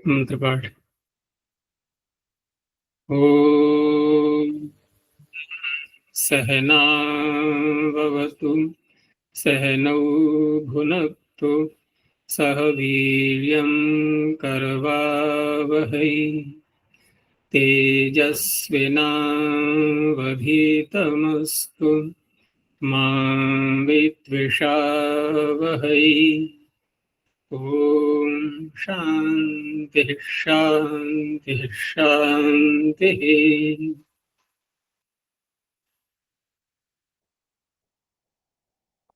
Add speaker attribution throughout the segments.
Speaker 1: मंत्र पाठ। ओम सहनावतु सहनौ भुनक्तु सह वीर्यं करवावहै तेजस्विनावधीतमस्तु मा विद्विषावहै। ओम शांति शांति शांति।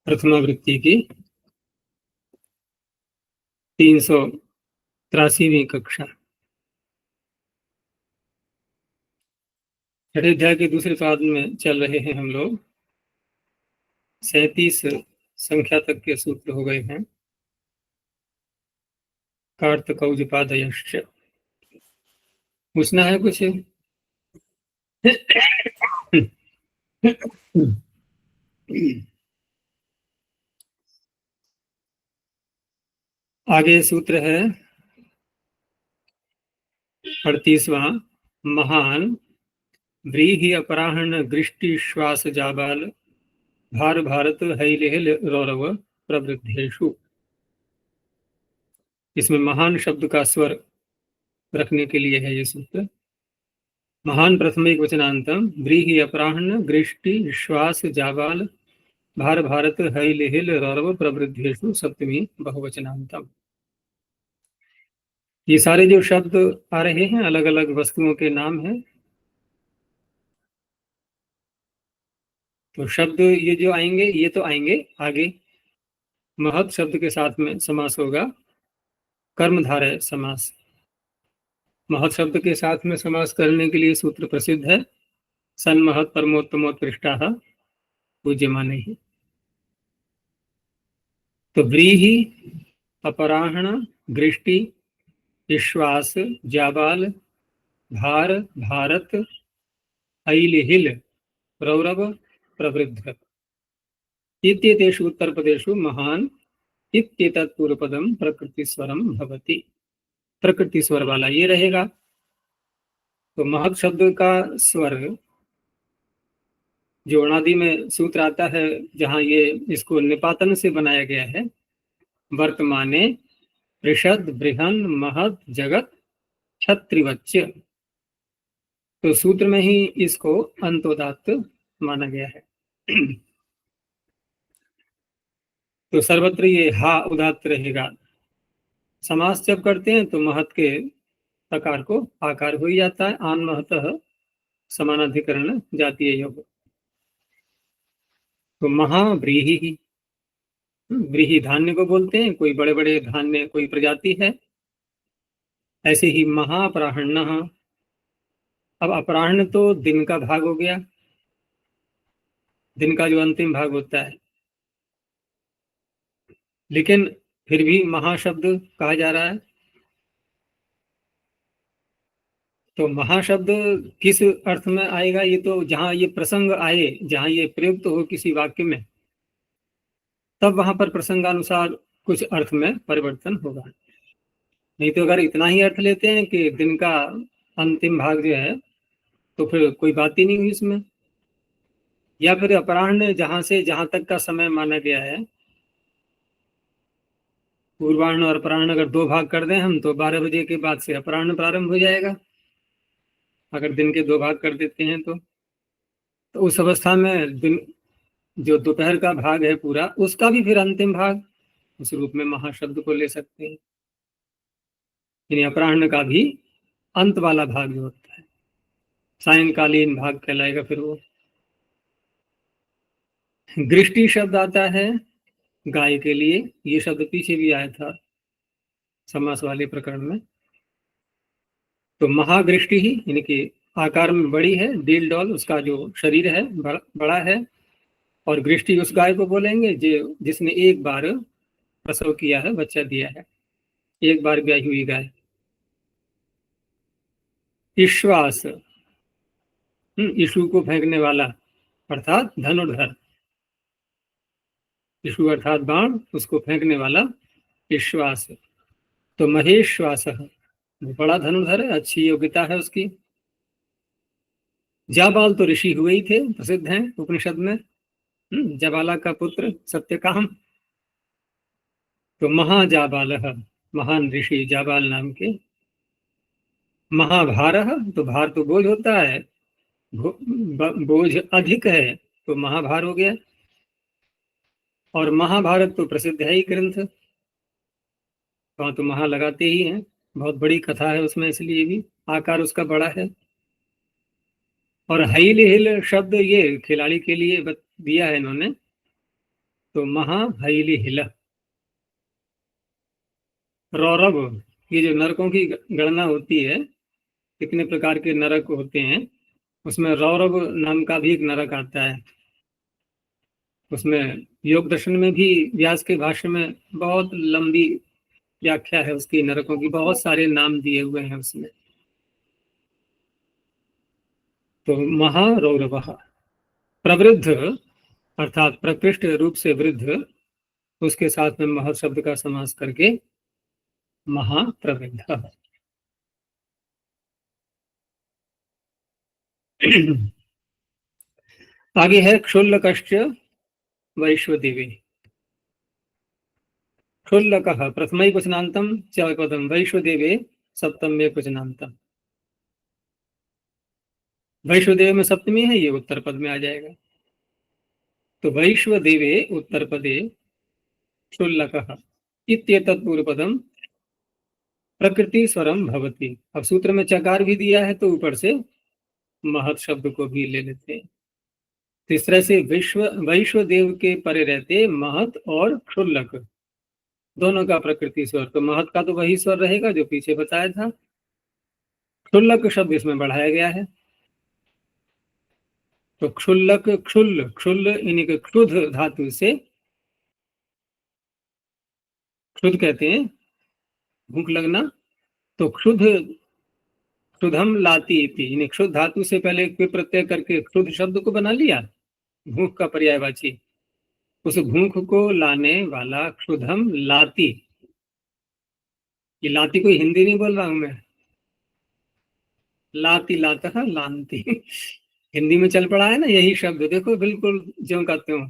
Speaker 1: प्रथमावृत्ति की 383वीं कक्षा, छठे अध्याय के दूसरे पाद में चल रहे हैं हम लोग। 37 संख्या तक के सूत्र हो गए हैं। कार्तकौजपादयश्च। पूछना है कुछ? आगे सूत्र है 38वां। महान व्रीहि अपराहण गृष्टि श्वास जाबाल भार भारत हैलेहल रौरव प्रवृद्धेषु। इसमें महान शब्द का स्वर रखने के लिए है ये सूत्र। महान प्रथमिक वचनांतम व्रीहि अपराहण गृष्टि श्वास जाबाल भार भारत हैलेहल रौरव प्रवृद्धेषु सप्तमी बहुवचनांतम। ये सारे जो शब्द आ रहे हैं अलग अलग वस्तुओं के नाम हैं। तो शब्द ये जो आएंगे ये तो आएंगे आगे। महत् शब्द के साथ में समास होगा कर्मधारय समास। महत् शब्द के साथ में समास करने के लिए सूत्र प्रसिद्ध है सन्महत् परमोत्तमोत्कृष्टाः पूज्यमाने ही। तो व्रीहि अपराहण गृष्टि विश्वास जाबाल भार भारत ऐलिहिल रौरव प्रवृद्ध इत्येतेषु उत्तरपदेषु महान इत्येतत् पूर्वपदम प्रकृति स्वरम भवति। प्रकृति स्वर वाला ये रहेगा। तो महत् शब्द का स्वर जो अणादि में सूत्र आता है जहां ये इसको निपातन से बनाया गया है वर्तमाने ऋषद बृहन महत् जगत क्षत्रिवच्य। तो सूत्र में ही इसको अंतोदात्त माना गया है। तो सर्वत्र ये हा उदात्त रहेगा। समास जब करते हैं तो महत् के प्रकार को आकार हो ही जाता है। आन महतः समानाधिकरण जातीय योग। तो महाव्रीहि, व्रीहि धान्य को बोलते हैं। कोई बड़े बड़े धान्य कोई प्रजाति है। ऐसे ही महापराहण। अब अपराह्न तो दिन का भाग हो गया, दिन का जो अंतिम भाग होता है। लेकिन फिर भी महाशब्द कहा जा रहा है। तो महाशब्द किस अर्थ में आएगा? ये तो जहां ये प्रसंग आए, जहां ये प्रयुक्त हो किसी वाक्य में, तब वहां पर प्रसंगानुसार कुछ अर्थ में परिवर्तन होगा। नहीं तो अगर इतना ही अर्थ लेते हैं कि दिन का अंतिम भाग जो है तो फिर कोई बात ही नहीं हुई इसमें। या फिर अपराह्न जहां से जहां तक का समय माना गया है, पूर्वाह्न और अपराह्न अगर दो भाग कर दें हम तो 12 बजे के बाद से अपराह्न प्रारंभ हो जाएगा। अगर दिन के दो भाग कर देते हैं तो उस अवस्था में दिन जो दोपहर का भाग है पूरा, उसका भी फिर अंतिम भाग उस रूप में महाशब्द को ले सकते हैं। यानी अपराह्न का भी अंत वाला भाग जो होता है सायंकालीन भाग कहलाएगा फिर वो। गृष्टि शब्द आता है गाय के लिए। ये शब्द पीछे भी आया था समास वाले प्रकरण में। तो महागृष्टि ही यानी कि आकार में बड़ी है, डील डॉल उसका जो शरीर है बड़ा है। और गृष्टि उस गाय को बोलेंगे जो जिसने एक बार प्रसव किया है, बच्चा दिया है, एक बार ब्याही हुई गाय। ईश्वास, ईशु को फेंकने वाला अर्थात धनुर्धर। ईशु अर्थात बाण, उसको फेंकने वाला ईश्वास। तो महेश्वास वो बड़ा धनुर्धर है, अच्छी योग्यता है उसकी। जाबाल तो ऋषि हुए ही थे, प्रसिद्ध हैं उपनिषद में। जबाला का पुत्र सत्यकाम। तो महाजाबाल, महान ऋषि जाबाल नाम के। महाभार, तो भार तो बोझ होता है, बोझ अधिक है तो महाभार हो गया। और महाभारत तो प्रसिद्ध है ही ग्रंथ, वहां तो महा लगाते ही हैं। बहुत बड़ी कथा है उसमें, इसलिए भी आकार उसका बड़ा है। और हईल हिल शब्द ये खिलाड़ी के लिए दिया है इन्होंने, तो महा हईल हिल। रौरव, ये जो नरकों की गणना होती है, कितने प्रकार के नरक होते हैं, उसमें रौरव नाम का भी एक नरक आता है। उसमें योग दर्शन में भी व्यास के भाष्य में बहुत लंबी व्याख्या है उसकी, नरकों की बहुत सारे नाम दिए हुए हैं उसमें। तो महारौरव, प्रवृद्ध अर्थात प्रकृष्ट रूप से वृद्ध, उसके साथ में मह शब्द का समास करके महाप्रवृद्ध। आगे है क्षुल्लकश्च वैश्वदेवी। क्षुल्लकः प्रथमैकवचनान्तं च पदं, वैश्वदेवे सप्तम्ये वचनान्तं। वैश्वदेव में सप्तमी है, ये उत्तर पद में आ जाएगा। तो वैश्वदेवे उत्तर पदे क्षुल्लकः इत्येतत् पूर्वपदम प्रकृति स्वरम भवति। अब सूत्र में चकार भी दिया है तो ऊपर से महत शब्द को भी ले लेते हैं। तो इस तरह से वैश्वदेव के परे रहते महत और क्षुल्लक दोनों का प्रकृति स्वर। तो महत का तो वही स्वर रहेगा जो पीछे बताया था, क्षुल्लक शब्द इसमें बढ़ाया गया है। तो क्षुल्लक, क्षुल्ल, क्षुल्ल यानी कि क्षुध धातु से, क्षुध कहते हैं भूख लगना, तो क्षुध, क्षुधम लाती थी, यानी क्षुध धातु से पहले कोई प्रत्यय करके क्षुध शब्द को बना लिया, भूख का पर्यायवाची। उस भूख को लाने वाला क्षुधम लाती। ये लाती कोई हिंदी नहीं बोल रहा हूं मैं, लाती लाता लानती हिंदी में चल पड़ा है ना यही शब्द, देखो बिल्कुल ज्यों का त्यों।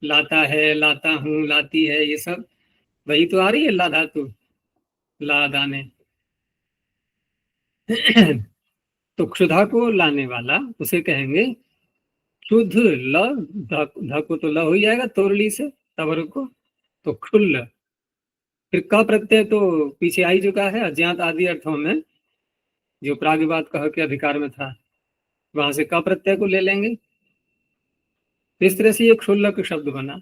Speaker 1: लाता है, लाता हूँ, लाती है, ये सब वही तो आ रही है ला धातु, ला दाने तो क्षुधा को लाने वाला उसे कहेंगे क्षुध ल, ध को तो ल हो जाएगा तोरली से तवर को, तो क्षुल्ल। फिर क प्रत्यय तो पीछे आई चुका है अज्ञात आदि अर्थों में, जो प्रागभात कह के अधिकार में था, वहां से क प्रत्यय को ले लेंगे। इस तरह से ये क्षुल्लक शब्द बना।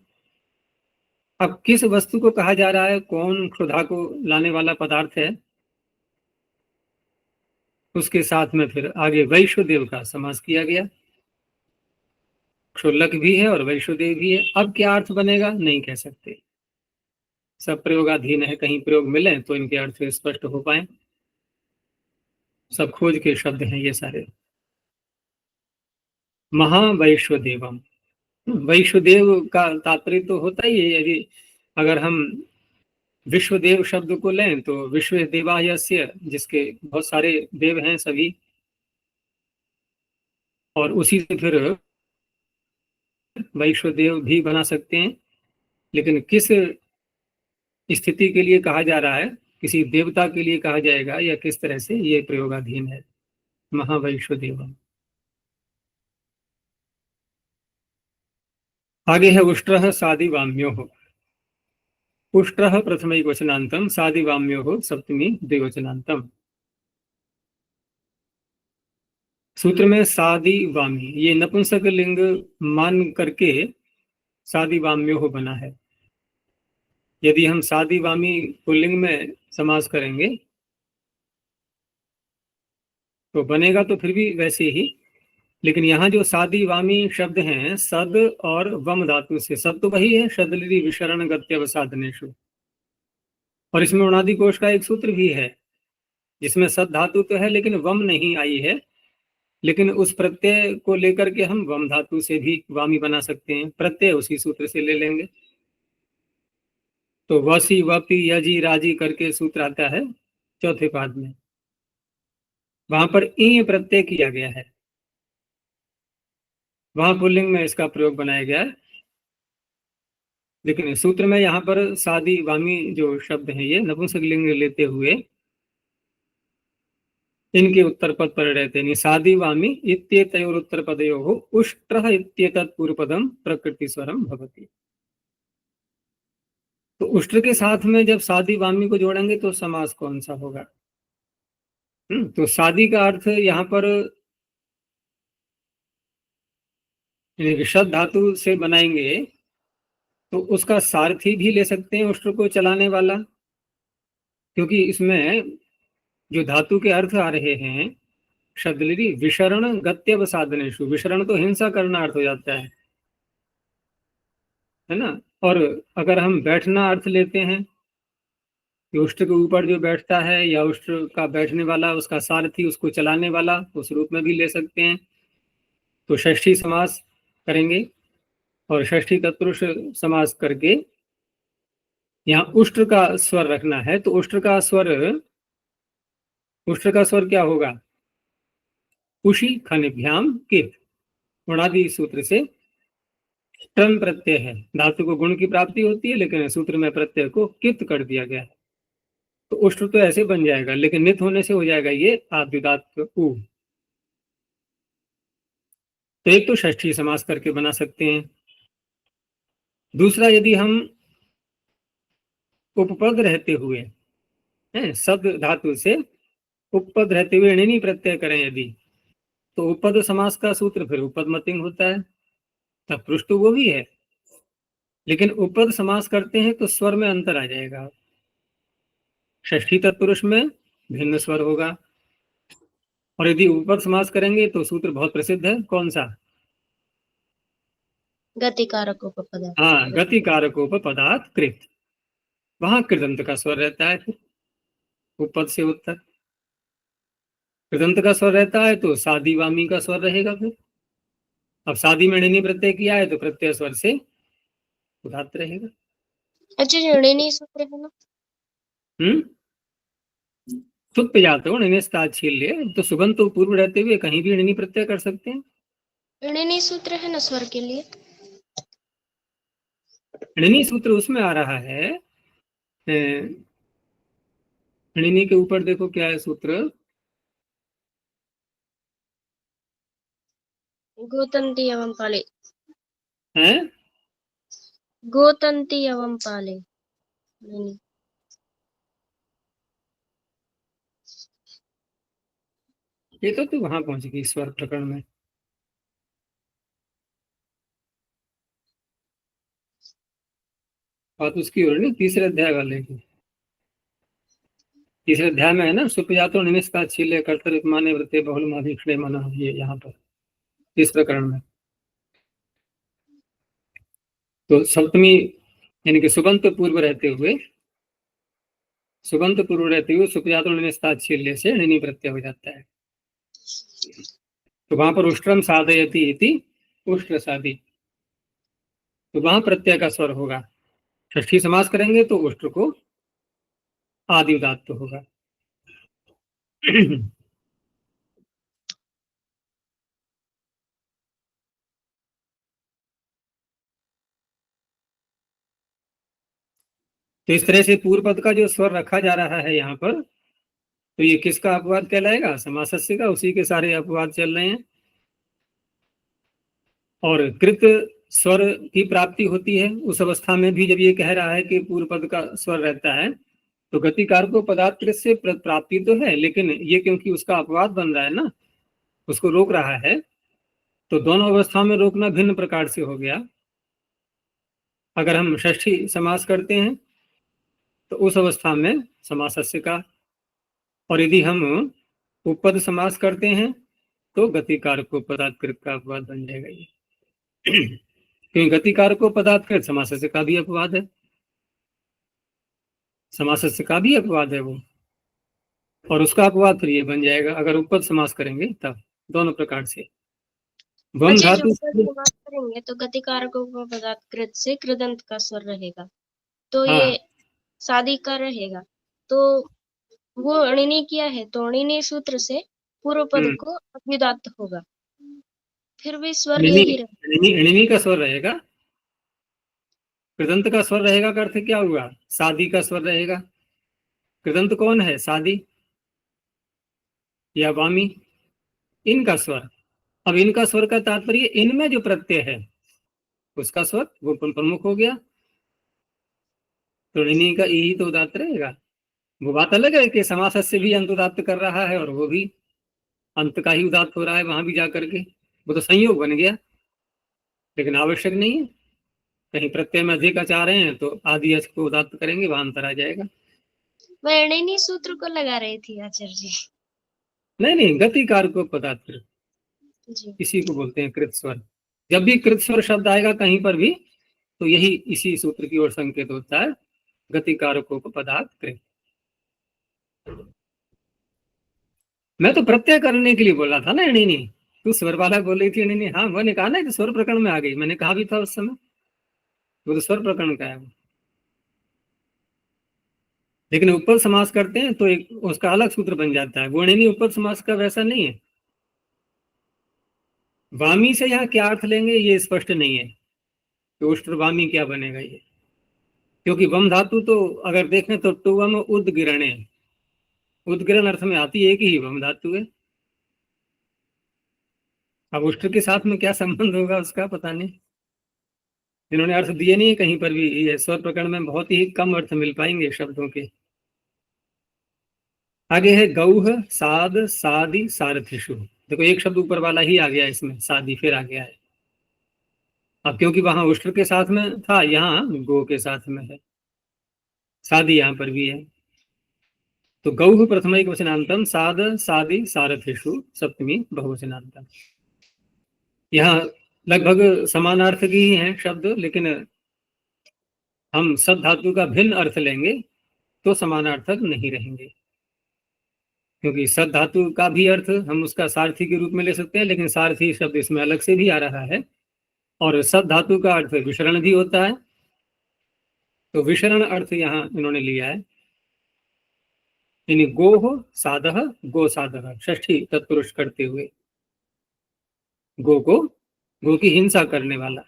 Speaker 1: अब किस वस्तु को कहा जा रहा है, कौन क्षुधा को लाने वाला पदार्थ है, उसके साथ में फिर आगे वैश्वदेव का समास किया गया। क्षुल्लक भी है और वैश्वदेव भी है। अब क्या अर्थ बनेगा नहीं कह सकते, सब प्रयोगाधीन है, कहीं प्रयोग मिले तो इनके अर्थ स्पष्ट हो पाए। सब खोज के शब्द हैं ये सारे। महावैश्वदेवम, वैश्वदेव का तात्पर्य तो होता ही है, यदि अगर हम विश्वदेव शब्द को लें तो विश्व देवायस्य, जिसके बहुत सारे देव हैं सभी, और उसी से फिर वैश्वदेव भी बना सकते हैं। लेकिन किस स्थिति के लिए कहा जा रहा है, किसी देवता के लिए कहा जाएगा या किस तरह से, ये प्रयोगाधीन है। महावैश्वदेव। आगे है उष्ट्रः सादिवाम्यो, उष्ट्रः प्रथमैकवचनान्तं सादिवाम्यो सप्तमी द्विवचनान्तं। सूत्र में सादिवामी ये नपुंसक लिंग मान करके सादिवाम्यो बना है। यदि हम सादिवामी पुल्लिंग में समास करेंगे तो बनेगा तो फिर भी वैसे ही, लेकिन यहाँ जो सादिवामी शब्द हैं सद और वम धातु से, सद तो वही है शदलिरी विशरण गत्यवसाधनेषु, और इसमें उणादि कोश का एक सूत्र भी है जिसमें सद धातु तो है लेकिन वम नहीं आई है, लेकिन उस प्रत्यय को लेकर के हम वम धातु से भी वामी बना सकते हैं, प्रत्यय उसी सूत्र से ले लेंगे। तो वसी वपी यजी राजी करके सूत्र आता है, चौथे पाद में, वहां पर ई प्रत्यय किया गया है, वहां पुल्लिंग में इसका प्रयोग बनाया गया है। लेकिन सूत्र में यहाँ पर सादी वामी जो शब्द है ये नपुंसकलिंग लेते हुए इनके उत्तर पद पर रहते हैं। सादी वामी इत्येतयोर उत्तर पदयोः उष्ट्रः इत्येतत् पूर्वपदम प्रकृति स्वरम भवति। तो उष्ट्र के साथ में जब सादी वामी को जोड़ेंगे तो समास कौन सा होगा? तो सादी का अर्थ यहाँ पर शब्द धातु से बनाएंगे तो उसका सारथी भी ले सकते हैं उष्ट्र को चलाने वाला, क्योंकि इसमें जो धातु के अर्थ आ रहे हैं शब्द लीजिए विशरण गत्यव साधनेशु, विशरण तो हिंसा करना अर्थ हो जाता है ना। और अगर हम बैठना अर्थ लेते हैं कि उष्ट्र के ऊपर जो बैठता है या उष्ट्र का बैठने वाला उसका सारथी उसको चलाने वाला, उस रूप में भी ले सकते हैं। तो षष्ठी समास करेंगे और षष्ठी तत्पुरुष समास करके यहाँ उष्ट्र का स्वर रखना है। तो उष्ट्र का स्वर क्या होगा? उषि खनिभ्याम कित, गुणादि सूत्र से टन प्रत्यय है, धातु को गुण की प्राप्ति होती है लेकिन सूत्र में प्रत्यय को कित कर दिया गया है। तो उष्ट्र तो ऐसे बन जाएगा, लेकिन नित होने से हो जाएगा ये आद्युदात्त उ। तो एक तो षष्ठी समास करके बना सकते हैं। दूसरा, यदि हम उपपद रहते हुए शब्द धातु से उपपद रहते हुए णिनी प्रत्यय करें यदि, तो उपपद समास का सूत्र फिर उपपद मतिंग होता है। तब पृष्ठ वो भी है, लेकिन उपपद समास करते हैं तो स्वर में अंतर आ जाएगा। षष्ठी तत्पुरुष में भिन्न स्वर होगा, और यदि उपपद समास करेंगे तो सूत्र बहुत प्रसिद्ध है, कौन सा?
Speaker 2: गतिकारक उपपद।
Speaker 1: हाँ, गतिकारक उपपदात् कृत, वहां कृदंत का स्वर रहता है। फिर उपपद से उत्तर कृदंत का स्वर रहता है तो सादी वामी का स्वर रहेगा। फिर अब सादी में णिनी प्रत्यय किया है तो प्रत्यय स्वर से उदात्त रहेगा।
Speaker 2: अच्छा, ऋणी सूत्र है ना।
Speaker 1: सुत पे जाते हो णिनी छील ले, तो सुगंध तो पूर्व रहते हुए कहीं भी णिनी प्रत्यय कर सकते हैं।
Speaker 2: ऋणी सूत्र है ना स्वर के लिए।
Speaker 1: णिनी सूत्र उसमें आ रहा है, णिनी के ऊपर देखो क्या है सूत्र,
Speaker 2: गोतंती एवं पाले
Speaker 1: है
Speaker 2: गोतंती एवं पाले ऋणी।
Speaker 1: ये तो तू वहां पहुंच गई स्वर प्रकरण में। बात उसकी हो रही है तीसरे अध्याय वाले की। तीसरे अध्याय में है ना, सुप्रजातो निमिषका छीले कर्तव्य माने व्रते बहुल माधिक्षणे मना, ये यहाँ पर इस प्रकरण में। तो सप्तमी यानी कि सुबंत पूर्व रहते हुए सुप्रजातो निमिषका छीले से णिनी प्रत्यय हो जाता है। तो वहां पर उष्ट्रम साधयति इति उष्ट्र साधी, तो वहां प्रत्यय का स्वर होगा। षष्ठी समास करेंगे तो उष्ट्र को आदि उदात्त होगा। तो इस तरह से पूर्व पद का जो स्वर रखा जा रहा है यहाँ पर, तो ये किसका अपवाद कहलाएगा? समासस्य का, उसी के सारे अपवाद चल रहे हैं। और कृत स्वर की प्राप्ति होती है उस अवस्था में भी, जब ये कह रहा है कि पूर्व पद का स्वर रहता है, तो गतिकार को पदार्थ से प्राप्ति तो है, लेकिन ये क्योंकि उसका अपवाद बन रहा है ना, उसको रोक रहा है, तो दोनों अवस्था में रोकना भिन्न प्रकार से हो गया। अगर हम षष्ठी समास करते हैं तो उस अवस्था में समासस्य का, और यदि हम उपपद समास करते हैं तो गतिकार को पदात्कृत का अपवाद बन जाएगा ये। क्योंकि गतिकार को पदात्कृत समासस्य का भी अपवाद है, समासस्य का भी अपवाद है वो, और उसका अपवाद फिर ये बन जाएगा अगर उपपद समास करेंगे तब, दोनों प्रकार से। वम
Speaker 2: अच्छा,
Speaker 1: धातु
Speaker 2: जब समास करेंगे तो गतिकारक उपपदात् कृत से कृदंत का स्वर रहेगा, तो
Speaker 1: हाँ,
Speaker 2: ये सादी का रहेगा। तो वो अणिनी किया है तो अणिनी सूत्र से पूर्व पद
Speaker 1: हम्म।
Speaker 2: को अभ्युदात्त होगा, फिर भी स्वर
Speaker 1: अणिनी
Speaker 2: यही रहे।
Speaker 1: अणिनी अणिनी का स्वर रहेगा, कृदंत का स्वर रहेगा का अर्थ क्या हुआ? सादी का स्वर रहेगा। कृदंत कौन है, सादी या वामी? इनका स्वर। अब इनका स्वर का तात्पर्य इनमें जो प्रत्यय है उसका स्वर वो प्रमुख हो गया, तो ऋणी का यही तो उदात्त रहेगा। वो बात अलग है कि समास से भी अंत उदात्त कर रहा है और वो भी अंत का ही उदात्त हो रहा है वहां भी जा करके, वो तो संयोग बन गया, लेकिन आवश्यक नहीं है। कहीं प्रत्यय में अधिक आ रहे हैं तो आदि अच को उदात्त करेंगे, वहां अंतर आ जाएगा।
Speaker 2: मैं अणिनी सूत्र को लगा रही थी आचार्य जी।
Speaker 1: नहीं नहीं, गतिकार को पदार्थ
Speaker 2: जी।
Speaker 1: इसी को बोलते हैं कृत स्वर। जब भी कृत स्वर शब्द आएगा कहीं पर भी तो यही इसी सूत्र की ओर संकेत होता है, गतिकारकों को पदार्थ कृत। मैं तो प्रत्यय करने के लिए बोला था ना अणिनी, तू स्वर वाला बोल रही थी अणिनी। हाँ मैंने कहा ना कि स्वर प्रकरण में आ गई, मैंने कहा भी था उस समय, वो तो स्वर प्रकरण का है वो। लेकिन उपपद समास करते हैं तो एक उसका अलग सूत्र बन जाता है, वो अणिनी उपपद समास का वैसा नहीं है। वामी से यहाँ क्या अर्थ लेंगे ये स्पष्ट नहीं है कि उष्ट्र वामी क्या बनेगा ये, क्योंकि वम धातु तो अगर देखें तो टुवम उदगिरणे, उदगिरण अर्थ में आती है कि ही वम धातु है। अब उष्ट्र के साथ में क्या संबंध होगा उसका पता नहीं, इन्होंने अर्थ दिए नहीं कहीं पर भी। ये स्वर प्रकरण में बहुत ही कम अर्थ मिल पाएंगे शब्दों के। आगे है गौह साद सादी सारथिषु। देखो एक शब्द ऊपर वाला ही आ गया इसमें, सादी फिर आ गया है। अब क्योंकि वहां उष्ट्र के साथ में था, यहाँ गो के साथ में है, सादी यहाँ पर भी है। तो गौह प्रथम एक वचनांतम, साद सादी सारथिषु सप्तमी बहुवचनांतम। यहाँ लगभग समानार्थक ही है शब्द, लेकिन हम सद धातु का भिन्न अर्थ लेंगे तो समानार्थक नहीं रहेंगे, क्योंकि सद धातु का भी अर्थ हम उसका सारथी के रूप में ले सकते हैं, लेकिन सारथी शब्द इसमें अलग से भी आ रहा है, और सद धातु का अर्थ विशरण भी होता है, तो विशरण अर्थ यहाँ इन्होंने लिया है। यानी गोह साधः गो साधः, षष्ठी तत्पुरुष करते हुए गो को, गो की हिंसा करने वाला,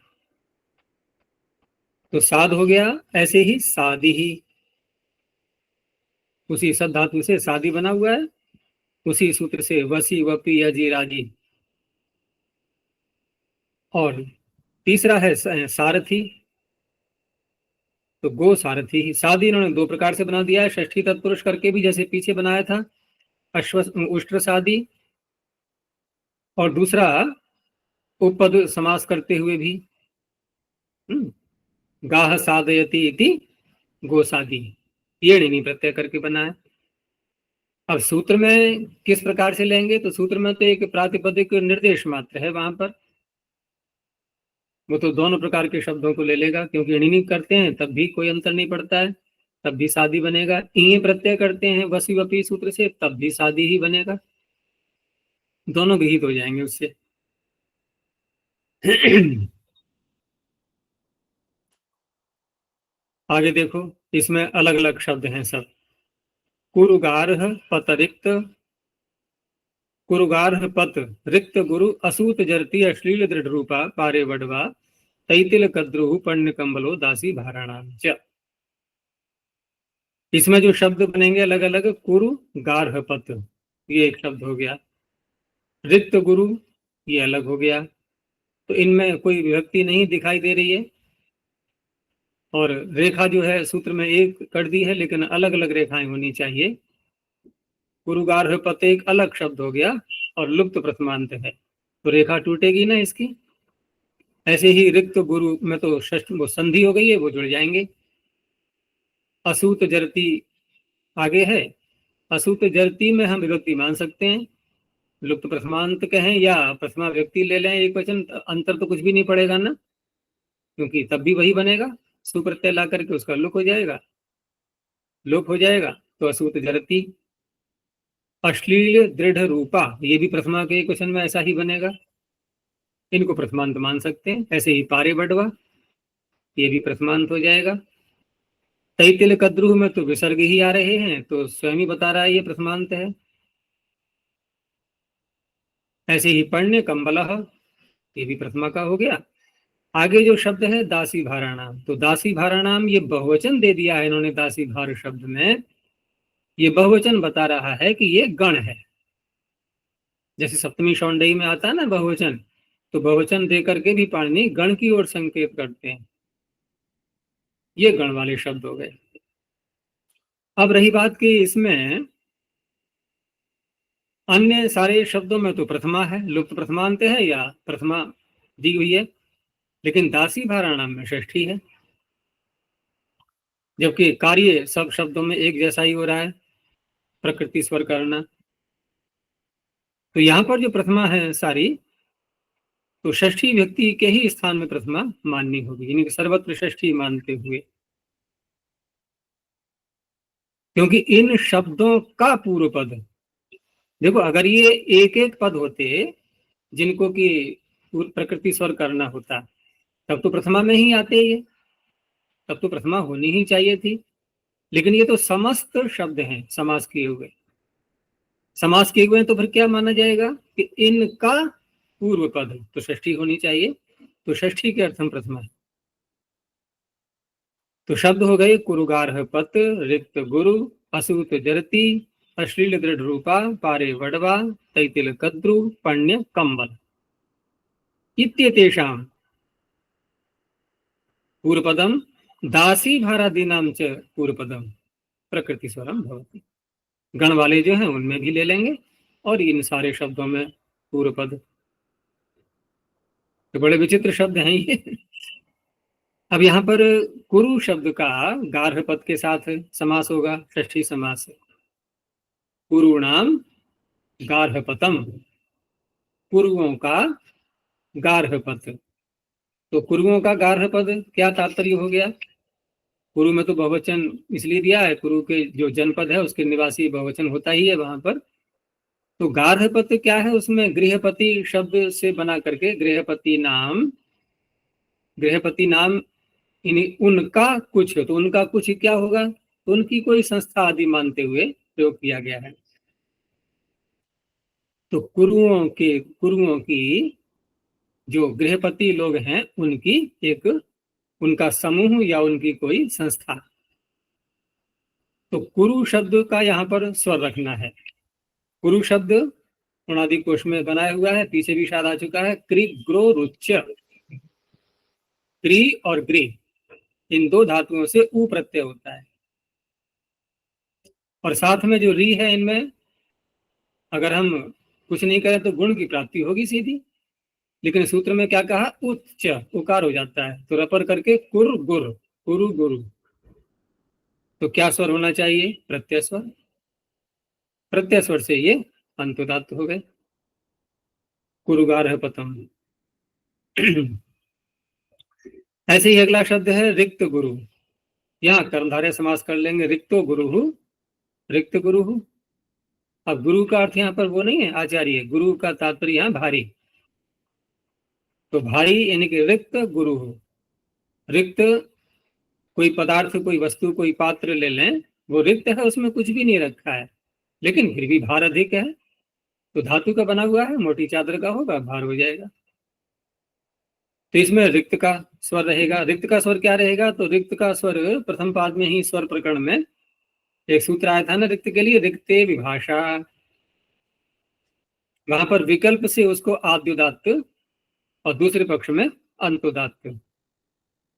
Speaker 1: तो साध हो गया। ऐसे ही सादी ही, उसी सद धातु से सादी बना हुआ है, उसी सूत्र से वसी वपी यजी राजी। और तीसरा है सारथी, तो गो सारथी ही। सादी इन्होंने दो प्रकार से बना दिया है, षष्ठी तत्पुरुष करके भी जैसे पीछे बनाया था अश्व उष्ट्र सादी, और दूसरा उपपद समास करते हुए भी गाह साधयति इति गोसादी, ये नहीं प्रत्यय करके बना है। अब सूत्र में किस प्रकार से लेंगे, तो सूत्र में तो एक प्रातिपदिक निर्देश मात्र है वहां पर, वो तो दोनों प्रकार के शब्दों को ले लेगा, क्योंकि ऋणी करते हैं तब भी कोई अंतर नहीं पड़ता है, तब भी सादी बनेगा। इये प्रत्यय करते हैं वसी वपी सूत्र से, तब भी सादी ही बनेगा, दोनों विहित हो जाएंगे उससे। आगे देखो, इसमें अलग अलग शब्द हैं सब। कुरुगारह पतरिक्त, कुरुगारह पत रिक्त गुरु असूत जरती अश्लील दृढ़ रूपा पारे वडवा तैतिल कद्रुहु पण्य कंबलो दासी भाराणाम च। इसमें जो शब्द बनेंगे अलग अलग, कुरु गार्ह पत ये एक शब्द हो गया, रिक्त गुरु ये अलग हो गया, तो इनमें कोई विभक्ति नहीं दिखाई दे रही है, और रेखा जो है सूत्र में एक कर दी है, लेकिन अलग अलग रेखाएं होनी चाहिए। गुरुगार्ह पत एक अलग शब्द हो गया और लुप्त प्रथमांत है, तो रेखा टूटेगी ना इसकी। ऐसे ही रिक्त गुरु में तो षष्ठ वो संधि हो गई है, वो जुड़ जाएंगे। असूत जरती आगे है, असूत जरती में हम विभक्ति मान सकते हैं, लुप्त प्रथमांत कहें या प्रथमा व्यक्ति ले लें एक वचन, अंतर तो कुछ भी नहीं पड़ेगा ना, क्योंकि तब भी वही बनेगा, सुप्रत्यय ला करके उसका लोप हो जाएगा, लोप हो जाएगा। तो असूत जरती। अश्लील दृढ़ रूपा, ये भी प्रथमा के क्वेश्चन में ऐसा ही बनेगा, इनको प्रथमांत मान सकते हैं। ऐसे ही पारे बडवा, ये भी प्रथमांत हो जाएगा। तैतिल कद्रुह में तो विसर्ग ही आ रहे हैं, तो स्वयं ही बता रहा है ये प्रथमांत है। ऐसे ही पण्य कंबलह, ये भी प्रथमा का हो गया। आगे जो शब्द है दासी भाराणाम, तो दासी भाराणाम ये बहुवचन दे दिया है इन्होंने दासी भार शब्द में। ये बहुवचन बता रहा है कि ये गण है। जैसे सप्तमी शौंडई में आता है ना बहुवचन, तो बहुवचन दे करके भी पाणिनि गण की ओर संकेत करते हैं। ये गण वाले शब्द हो गए। अब रही बात कि इसमें अन्य सारे शब्दों में तो प्रथमा है, लुप्त प्रथमांत है या प्रथमा दी हुई है, लेकिन दासी भाराणाम में षष्ठी है। जबकि कार्य सब शब्दों में एक जैसा ही हो रहा है, प्रकृति स्वर करना। तो यहाँ पर जो प्रथमा है सारी, तो षष्ठी व्यक्ति के ही स्थान में प्रथमा माननी होगी, यानी कि सर्वत्र षष्ठी मानते हुए। क्योंकि इन शब्दों का पूर्व पद, देखो अगर ये एक एक पद होते जिनको कि प्रकृति स्वर करना होता, तब तो प्रथमा में ही आते ये, तब तो प्रथमा होनी ही चाहिए थी। लेकिन ये तो समस्त शब्द हैं समास किए हुए। समास किए हुए तो फिर क्या माना जाएगा कि इनका पूर्व पद तो षष्ठी होनी चाहिए, तो षष्ठी के अर्थम प्रथमा है। तो शब्द हो गए कुरुगारह पत, रिक्त गुरु, असूत जरती, अश्लील दृढ़ रूपा, पारे वडवा, तैतिल कद्रु, पण्य कंबल इत्येतेषां पूर्वपदम दासी भारादीनां च पूर्वपदम प्रकृति स्वरम भवति। गण वाले जो हैं उनमें भी ले लेंगे और इन सारे शब्दों में पूर्व पद। तो बड़े विचित्र शब्द हैं ये। अब यहाँ पर कुरु शब्द का गार्ह पद के साथ समास होगा, षष्ठी समास। कुरुणाम गार्हपतम, कुरुओं का गार्हपत। तो कुरुओं का गार्हपद क्या तात्पर्य हो गया? कुरु में तो बहुवचन इसलिए दिया है, कुरु के जो जनपद है उसके निवासी बहुवचन होता ही है वहां पर। तो गार्हपत क्या है? उसमें गृहपति शब्द से बना करके गृहपति नाम, गृहपति नाम उनका कुछ, तो उनका कुछ क्या होगा? तो उनकी कोई संस्था आदि मानते हुए प्रयोग किया गया है। तो कुरुओं की जो गृहपति लोग हैं उनकी एक, उनका समूह या उनकी कोई संस्था। तो कुरु शब्द का यहाँ पर स्वर रखना है। कुरु शब्द उणादि कोश में बनाया हुआ है, पीछे भी शायद आ चुका है। क्रि ग्रो रुच्य, क्रि और ग्री इन दो धातुओं से ऊ प्रत्यय होता है। और साथ में जो री है, इनमें अगर हम कुछ नहीं करें तो गुण की प्राप्ति होगी सीधी। लेकिन सूत्र में क्या कहा? उच्च उकार हो जाता है, तो रपर करके कुर गुर, कुरु गुरु। तो क्या स्वर होना चाहिए? प्रत्यय स्वर। प्रत्यय स्वर से ये अंतोदात्त हो गए। कुरुगार पतम। ऐसे ही अगला शब्द है रिक्त गुरु। यहाँ कर्मधारय समास कर लेंगे, रिक्तो गुरु, रिक्त गुरु। अब गुरु का अर्थ यहाँ पर वो नहीं है आचार्य, गुरु का तात्पर्य यहाँ भारी। तो भारी यानी कि रिक्त गुरु। रिक्त कोई पदार्थ, कोई वस्तु, कोई पात्र ले लें, वो रिक्त है, उसमें कुछ भी नहीं रखा है, लेकिन फिर भी भार अधिक है। तो धातु का बना हुआ है, मोटी चादर का होगा, भार हो जाएगा। तो इसमें रिक्त का स्वर रहेगा। रिक्त का स्वर क्या रहेगा? तो रिक्त का स्वर प्रथम पाद में ही स्वर प्रकरण में एक सूत्र आया था ना रिक्त के लिए, रिक्ते विभाषा। वहां पर विकल्प से उसको आद्युदात्त और दूसरे पक्ष में अंतोदात्त,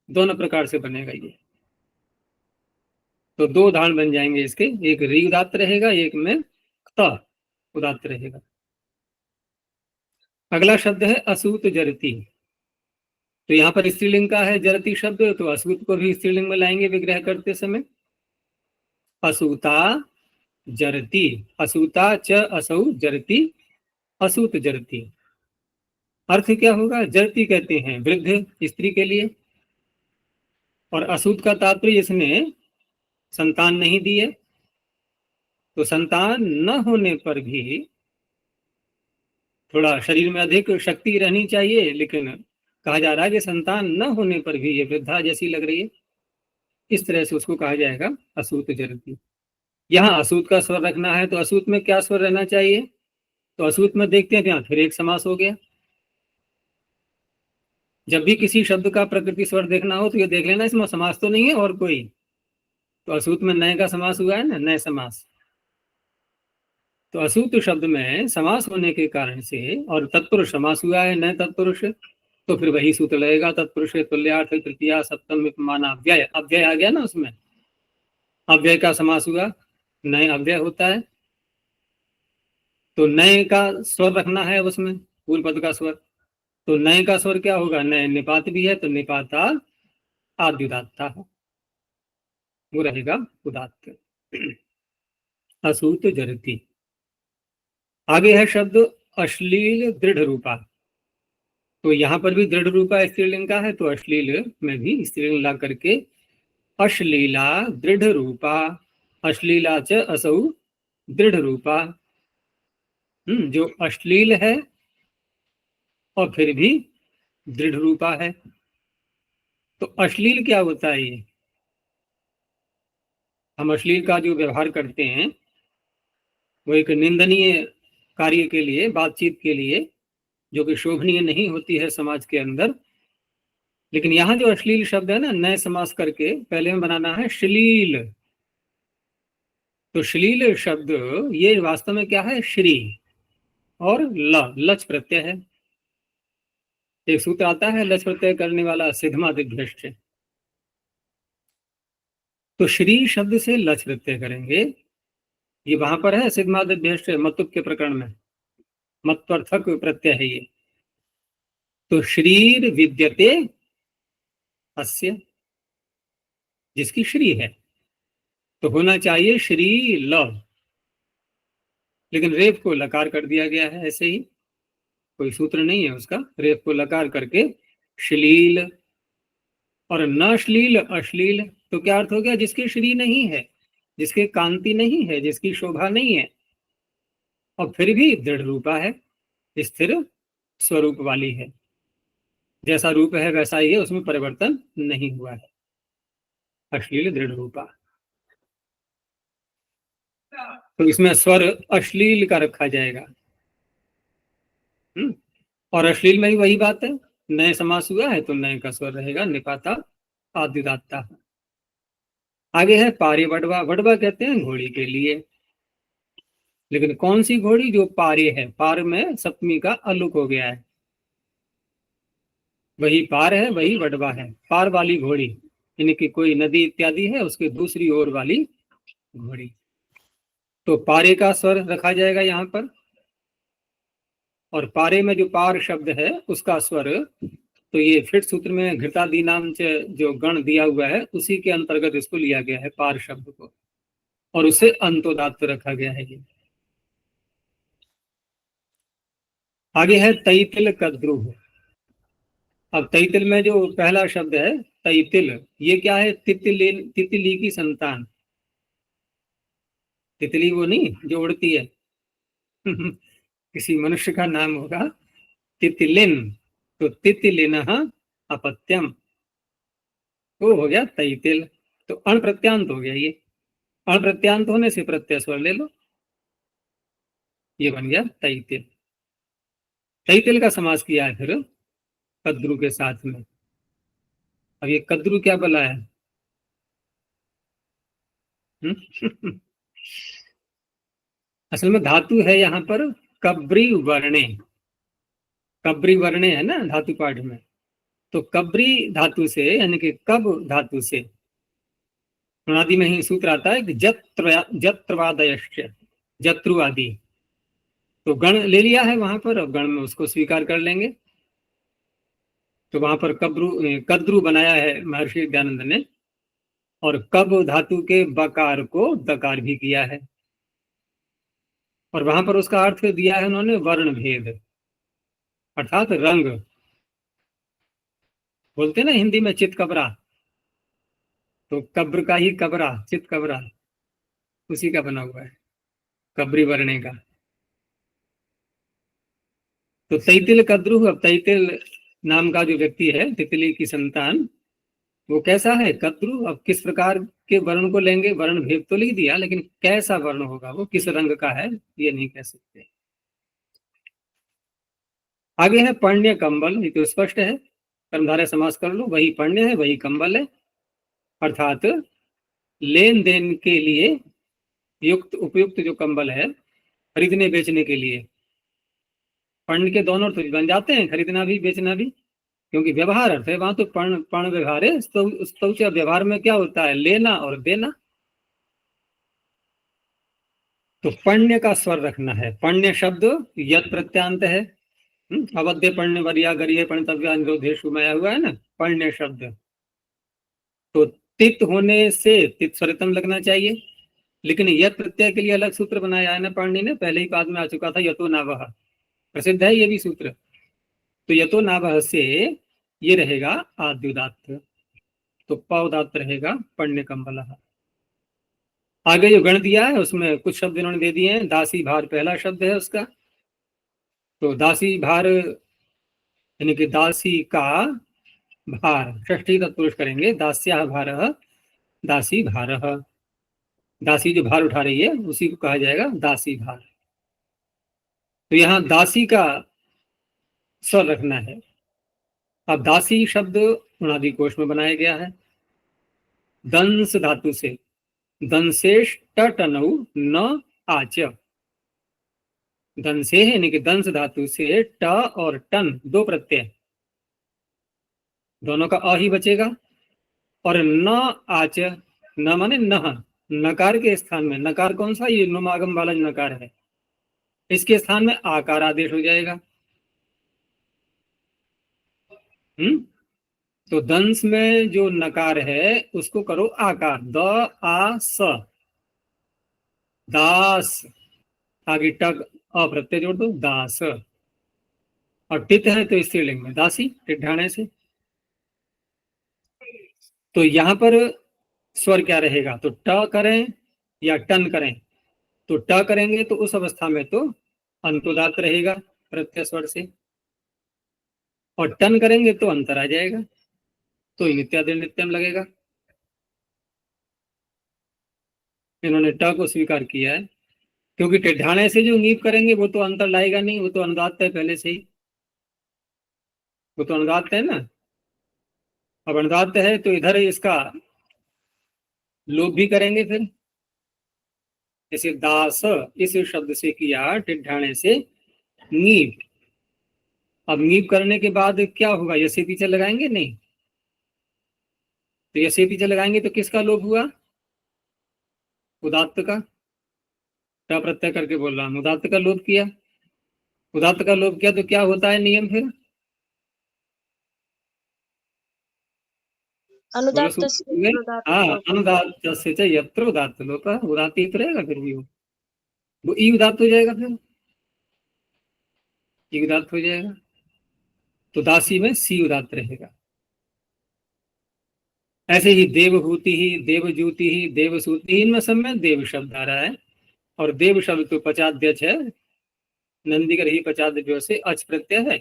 Speaker 1: दोनों प्रकार से बनेगा ये। तो दो उदाहरण बन जाएंगे इसके, एक री उदात्त रहेगा, एक में क्त उदात्त रहेगा। अगला शब्द है असूत जरती। तो यहाँ पर स्त्रीलिंग का है जरती शब्द, तो असूत को भी स्त्रीलिंग में लाएंगे विग्रह करते समय। असूता जरती, असूता च असौ जरती, असूत जरती। अर्थ क्या होगा? जरती कहते हैं वृद्ध स्त्री के लिए, और असूत का तात्पर्य इसने संतान नहीं दी है। तो संतान न होने पर भी थोड़ा शरीर में अधिक शक्ति रहनी चाहिए, लेकिन कहा जा रहा है कि संतान न होने पर भी ये वृद्धा जैसी लग रही है, इस तरह से उसको कहा जाएगा असूत जरती। यहाँ असूत का स्वर रखना है तो असूत में क्या स्वर रहना चाहिए, तो असूत में देखते हैं यहाँ फिर एक समास हो गया। जब भी किसी शब्द का प्रकृति स्वर देखना हो तो ये देख लेना इसमें समास तो नहीं है और कोई, तो असूत में नए का समास हुआ है ना, नए समास। तो असूत शब्द में समास होने के कारण से और तत्पुरुष समास हुआ है नए तत्पुरुष, तो फिर वही सूत्र लगेगा, तत्पुरुष तुल्यार्थ तृतीया सप्तम विपमाना अव्यय, अव्यय आ गया ना उसमें, अव्यय का समास हुआ, नए अव्यय होता है। तो नए का स्वर रखना है उसमें, पूर्व पद का स्वर, तो नए का स्वर क्या होगा, नए निपात भी है तो निपाता आद्युदात्ता है, वो रहेगा उदात्त। असूत जरती। आगे है शब्द अश्लील दृढ़ रूपा। तो यहाँ पर भी दृढ़ रूपा स्त्रीलिंग का है, तो अश्लील में भी स्त्रीलिंग ला करके अश्लीला दृढ़ रूपा, अश्लीला च असौ दृढ़ रूपा। जो अश्लील है और फिर भी दृढ़ रूपा है। तो अश्लील क्या होता है, ये हम अश्लील का जो व्यवहार करते हैं वो एक निंदनीय कार्य के लिए, बातचीत के लिए, जो कि शोभनीय नहीं होती है समाज के अंदर। लेकिन यहाँ जो अश्लील शब्द है ना, नए समास करके पहले में बनाना है श्लील। तो श्लील शब्द ये वास्तव में क्या है, श्री और लच प्रत्यय है। एक सूत्र आता है लच प्रत्यय करने वाला सिद्धमादिभ्यश्च। तो श्री शब्द से लच प्रत्यय करेंगे, ये वहां पर है सिद्धमादिभ्यश्च मतुप के प्रकरण में, मत्वर्थक प्रत्यय है ये। तो श्रीर विद्यते अस्य, जिसकी श्री है, तो होना चाहिए श्री ल, लेकिन रेप को लकार कर दिया गया है ऐसे ही, कोई सूत्र नहीं है उसका, रेप को लकार करके श्लील। और न श्लील अश्लील, तो क्या अर्थ हो गया, जिसकी श्री नहीं है, जिसके कांति नहीं है, जिसकी शोभा नहीं है, और फिर भी दृढ़ रूपा है, स्थिर स्वरूप वाली है, जैसा रूप है वैसा ही है, उसमें परिवर्तन नहीं हुआ है, अश्लील दृढ़ रूपा। तो इसमें स्वर अश्लील का रखा जाएगा। और अश्लील में भी वही बात है, नए समास हुआ है तो नए का स्वर रहेगा निपाता आद्युदात्ता। आगे है पारे वडवा। वडवा कहते हैं घोड़ी के लिए, लेकिन कौन सी घोड़ी, जो पारे है, पार में सप्तमी का अलुक हो गया है, वही पार है, वही वडवा है, पार वाली घोड़ी, यानी कि कोई नदी इत्यादि है उसके दूसरी ओर वाली घोड़ी। तो पारे का स्वर रखा जाएगा यहाँ पर, और पारे में जो पार शब्द है उसका स्वर, तो ये फिट सूत्र में घृतादि नाम से जो गण दिया हुआ है उसी के अंतर्गत इसको लिया गया है पार शब्द को, और उसे अंतोदात्त रखा गया है ये। आगे है तैतिल कद्रुह। अब तैतिल में जो पहला शब्द है तैतिल, ये क्या है, तितली की संतान। तितली वो नहीं जो उड़ती है किसी मनुष्य का नाम होगा तितलिन, तो तितलिन अपत्यम, वो हो गया तैतिल। तो अण प्रत्यांत हो गया ये, अण प्रत्यांत होने से प्रत्यय स्वर ले लो, ये बन गया तैतिल। तैतिल का समास किया है फिर कद्रु के साथ में। अब ये कद्रु क्या बला है असल में धातु है यहाँ पर कब्री वर्णे, कब्री वर्णे है ना धातु पाठ में, तो कब्री धातु से, यानी कि कब धातु से, अनादि में ही सूत्र आता है कि जत्रवादयश्च, जत्रु आदि, तो गण ले लिया है वहां पर, अब गण में उसको स्वीकार कर लेंगे। तो वहां पर कद्रु बनाया है महर्षि दयानंद ने, और कब धातु के बकार को दकार भी किया है, और वहां पर उसका अर्थ दिया है उन्होंने वर्ण भेद, अर्थात रंग। बोलते ना हिंदी में चित कबरा, तो कब्र का ही कबरा, चित कबरा, उसी का बना हुआ है कब्री वर्णे का। तो तैतिल कद्रु, अब तैतिल नाम का जो व्यक्ति है, तितली की संतान, वो कैसा है कद्रु। अब किस प्रकार के वर्ण को लेंगे, वर्ण भेद तो लिख दिया, लेकिन कैसा वर्ण होगा, वो किस रंग का है, ये नहीं कह सकते। आगे है पर्ण्य कंबल, ये तो स्पष्ट है, कर्मधारय समास कर लो, वही पर्ण्य है वही कंबल है, अर्थात लेन देन के लिए युक्त उपयुक्त जो कंबल है, खरीदने बेचने के लिए। पर्ण के दोनों अर्थ बन जाते हैं, खरीदना भी बेचना भी, क्योंकि व्यवहार अर्थ है वहां, तो पर्ण पर्ण व्यवहार है। स्तौ से व्यवहार में क्या होता है, लेना और देना। तो पण्य का स्वर रखना है। पण्य शब्द यत प्रत्यांत है, अवध्य पण्य वरिया गरिये पण्यतव्य अनुरोधेषु में आया हुआ है ना पण्य शब्द। तो तित होने से तित स्वरितम लगना चाहिए, लेकिन यत प्रत्यय के लिए अलग सूत्र बनाया है ना पाणिनि ने, पहले ही पाद में आ चुका था, यतो नावह, प्रसिद्ध है ये भी सूत्र। तो यतो नावह से ये रहेगा आद्युदात्त, तो पौदात्त रहेगा पण्य कंबल। आगे जो गण दिया है उसमें कुछ शब्द इन्होंने दे दिए हैं। दासी भार पहला शब्द है उसका, तो दासी भार यानी कि दासी का भार, षष्ठी तत्पुरुष करेंगे, दास्या भारः दासी भारः। दासी जो भार उठा रही है उसी को कहा जाएगा दासी भार। तो यहाँ दासी का स्वर रखना है। अब दासी शब्द उणादि कोश में बनाया गया है दंस धातु से, दंशेश टनौ न आच। दंसे यानी कि दंस धातु से ट और टन दो प्रत्यय, दोनों का अ ही बचेगा। और न आच, न माने नह, नकार के स्थान में, नकार कौन सा, ये नुमागम वाला जो नकार है, इसके स्थान में आकार आदेश हो जाएगा। तो दंस में जो नकार है उसको करो आकार, द आ स, दास। आगे टक अप्रत्यय जोड़ दो, दास। और टित है तो स्त्रीलिंग में दासी, टिठाणे से। तो यहां पर स्वर क्या रहेगा, तो ट करें या टन करें। तो ट करेंगे तो उस अवस्था में तो अंतोदात रहेगा प्रत्यय स्वर से, और टन करेंगे तो अंतर आ जाएगा, तो नित्यादि नित्यम लगेगा। इन्होंने ट को स्वीकार किया है, क्योंकि टिड्ढाणे से जो नीप करेंगे वो तो अंतर लाएगा नहीं, वो तो अनुदात है पहले से ही, वो तो अनुदात है ना। अब अनुदात है तो इधर इसका लोप भी करेंगे फिर, जैसे दास इस शब्द से किया टिड्ढाणे से नीप। अब नीप करने के बाद क्या होगा, यसे पीछे लगाएंगे नहीं, तो यसे पीछे लगाएंगे तो किसका लोप हुआ, उदात्त का। क्या प्रत्यय करके बोल रहा हूं, उदात्त का लोप किया। उदात्त का लोप किया तो क्या होता है नियम फिर, बोलो
Speaker 2: अनुदात्त
Speaker 1: सूत्र में। हाँ, अनुदात्त से च यत्र उदात्त लोप, उदात्त ही तो रहेगा फिर भी, वो ई उदात्त हो जाएगा, फिर ई उदात्त हो जाएगा। तो दासी में सी उदात्त रहेगा। ऐसे ही देवभूति ही, देवज्योति ही, देवसूति, इनमें सब में देव शब्द आ रहा है। और देव शब्द तो पचाद्यच है, नंदीकर ही पचाद्य से अच प्रत्यय है,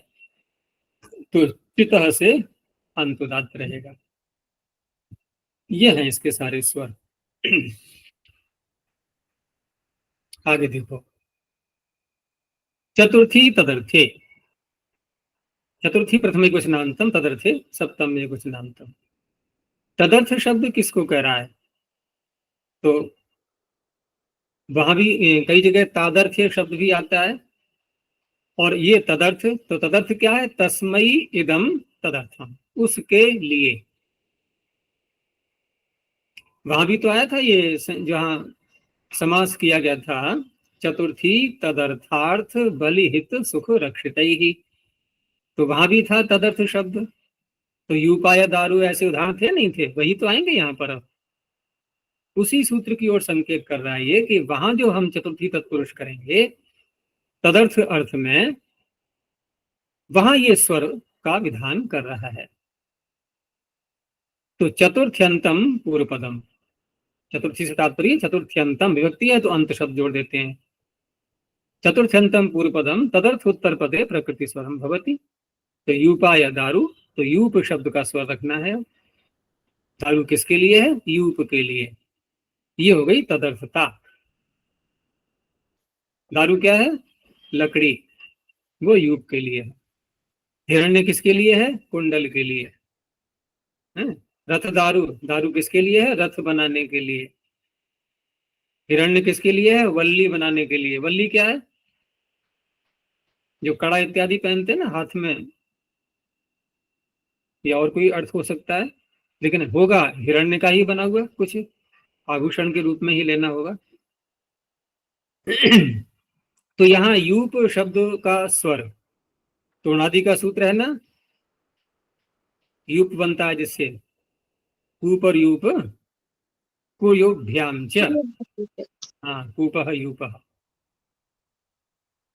Speaker 1: तो चितः से अंतुदात रहेगा। ये है इसके सारे स्वर। आगे देखो, चतुर्थी तदर्थे, चतुर्थी प्रथम एक वचनांतम, तदर्थे सप्तम एक वचनांतम। तदर्थ शब्द किसको कह रहा है, तो वहां भी कई जगह तादर्थ्य शब्द भी आता है। और ये तदर्थ, तो तदर्थ क्या है, तस्मई इदम तदर्थम, उसके लिए। वहां भी तो आया था ये, जहां समास किया गया था, चतुर्थी तदर्थार्थ बलिहित सुख रक्षित ही, तो वहां भी था तदर्थ शब्द। तो यूपाया दारू ऐसे उदाहरण थे नहीं थे, वही तो आएंगे यहाँ पर। अब उसी सूत्र की ओर संकेत कर रहा है ये, कि वहां जो हम चतुर्थी तत्पुरुष करेंगे तदर्थ अर्थ में, वहां ये स्वर का विधान कर रहा है। तो चतुर्थ्यंतम पूर्व पदम, चतुर्थी से तात्पर्य चतुर्थ्यंतम, विभक्ति है तो अंत शब्द जोड़ देते हैं। चतुर्थ्यंतम पूर्व पदम तदर्थ उत्तर पदे प्रकृति स्वरम भवति। तो यूपा या दारू, तो यूप शब्द का स्वर रखना है। दारू किसके लिए है? यूप के लिए। ये हो गई तदर्थता। दारू क्या है? लकड़ी, वो यूप के लिए है। हिरण्य किसके लिए है? कुंडल के लिए है। रथ दारू, दारू किसके लिए है? रथ बनाने के लिए। हिरण्य किसके लिए है? वल्ली बनाने के लिए। वल्ली क्या है? जो कड़ा इत्यादि पहनते हैं ना हाथ में, या और कोई अर्थ हो सकता है, लेकिन होगा हिरण्य का ही बना हुआ, कुछ आभूषण के रूप में ही लेना होगा। तो यहाँ यूप शब्द का स्वर, तो अनादि का सूत्र है ना, यूप बनता है जिससे कूप और यूप कुयोभ्याम च। हाँ, कूपः यूपः।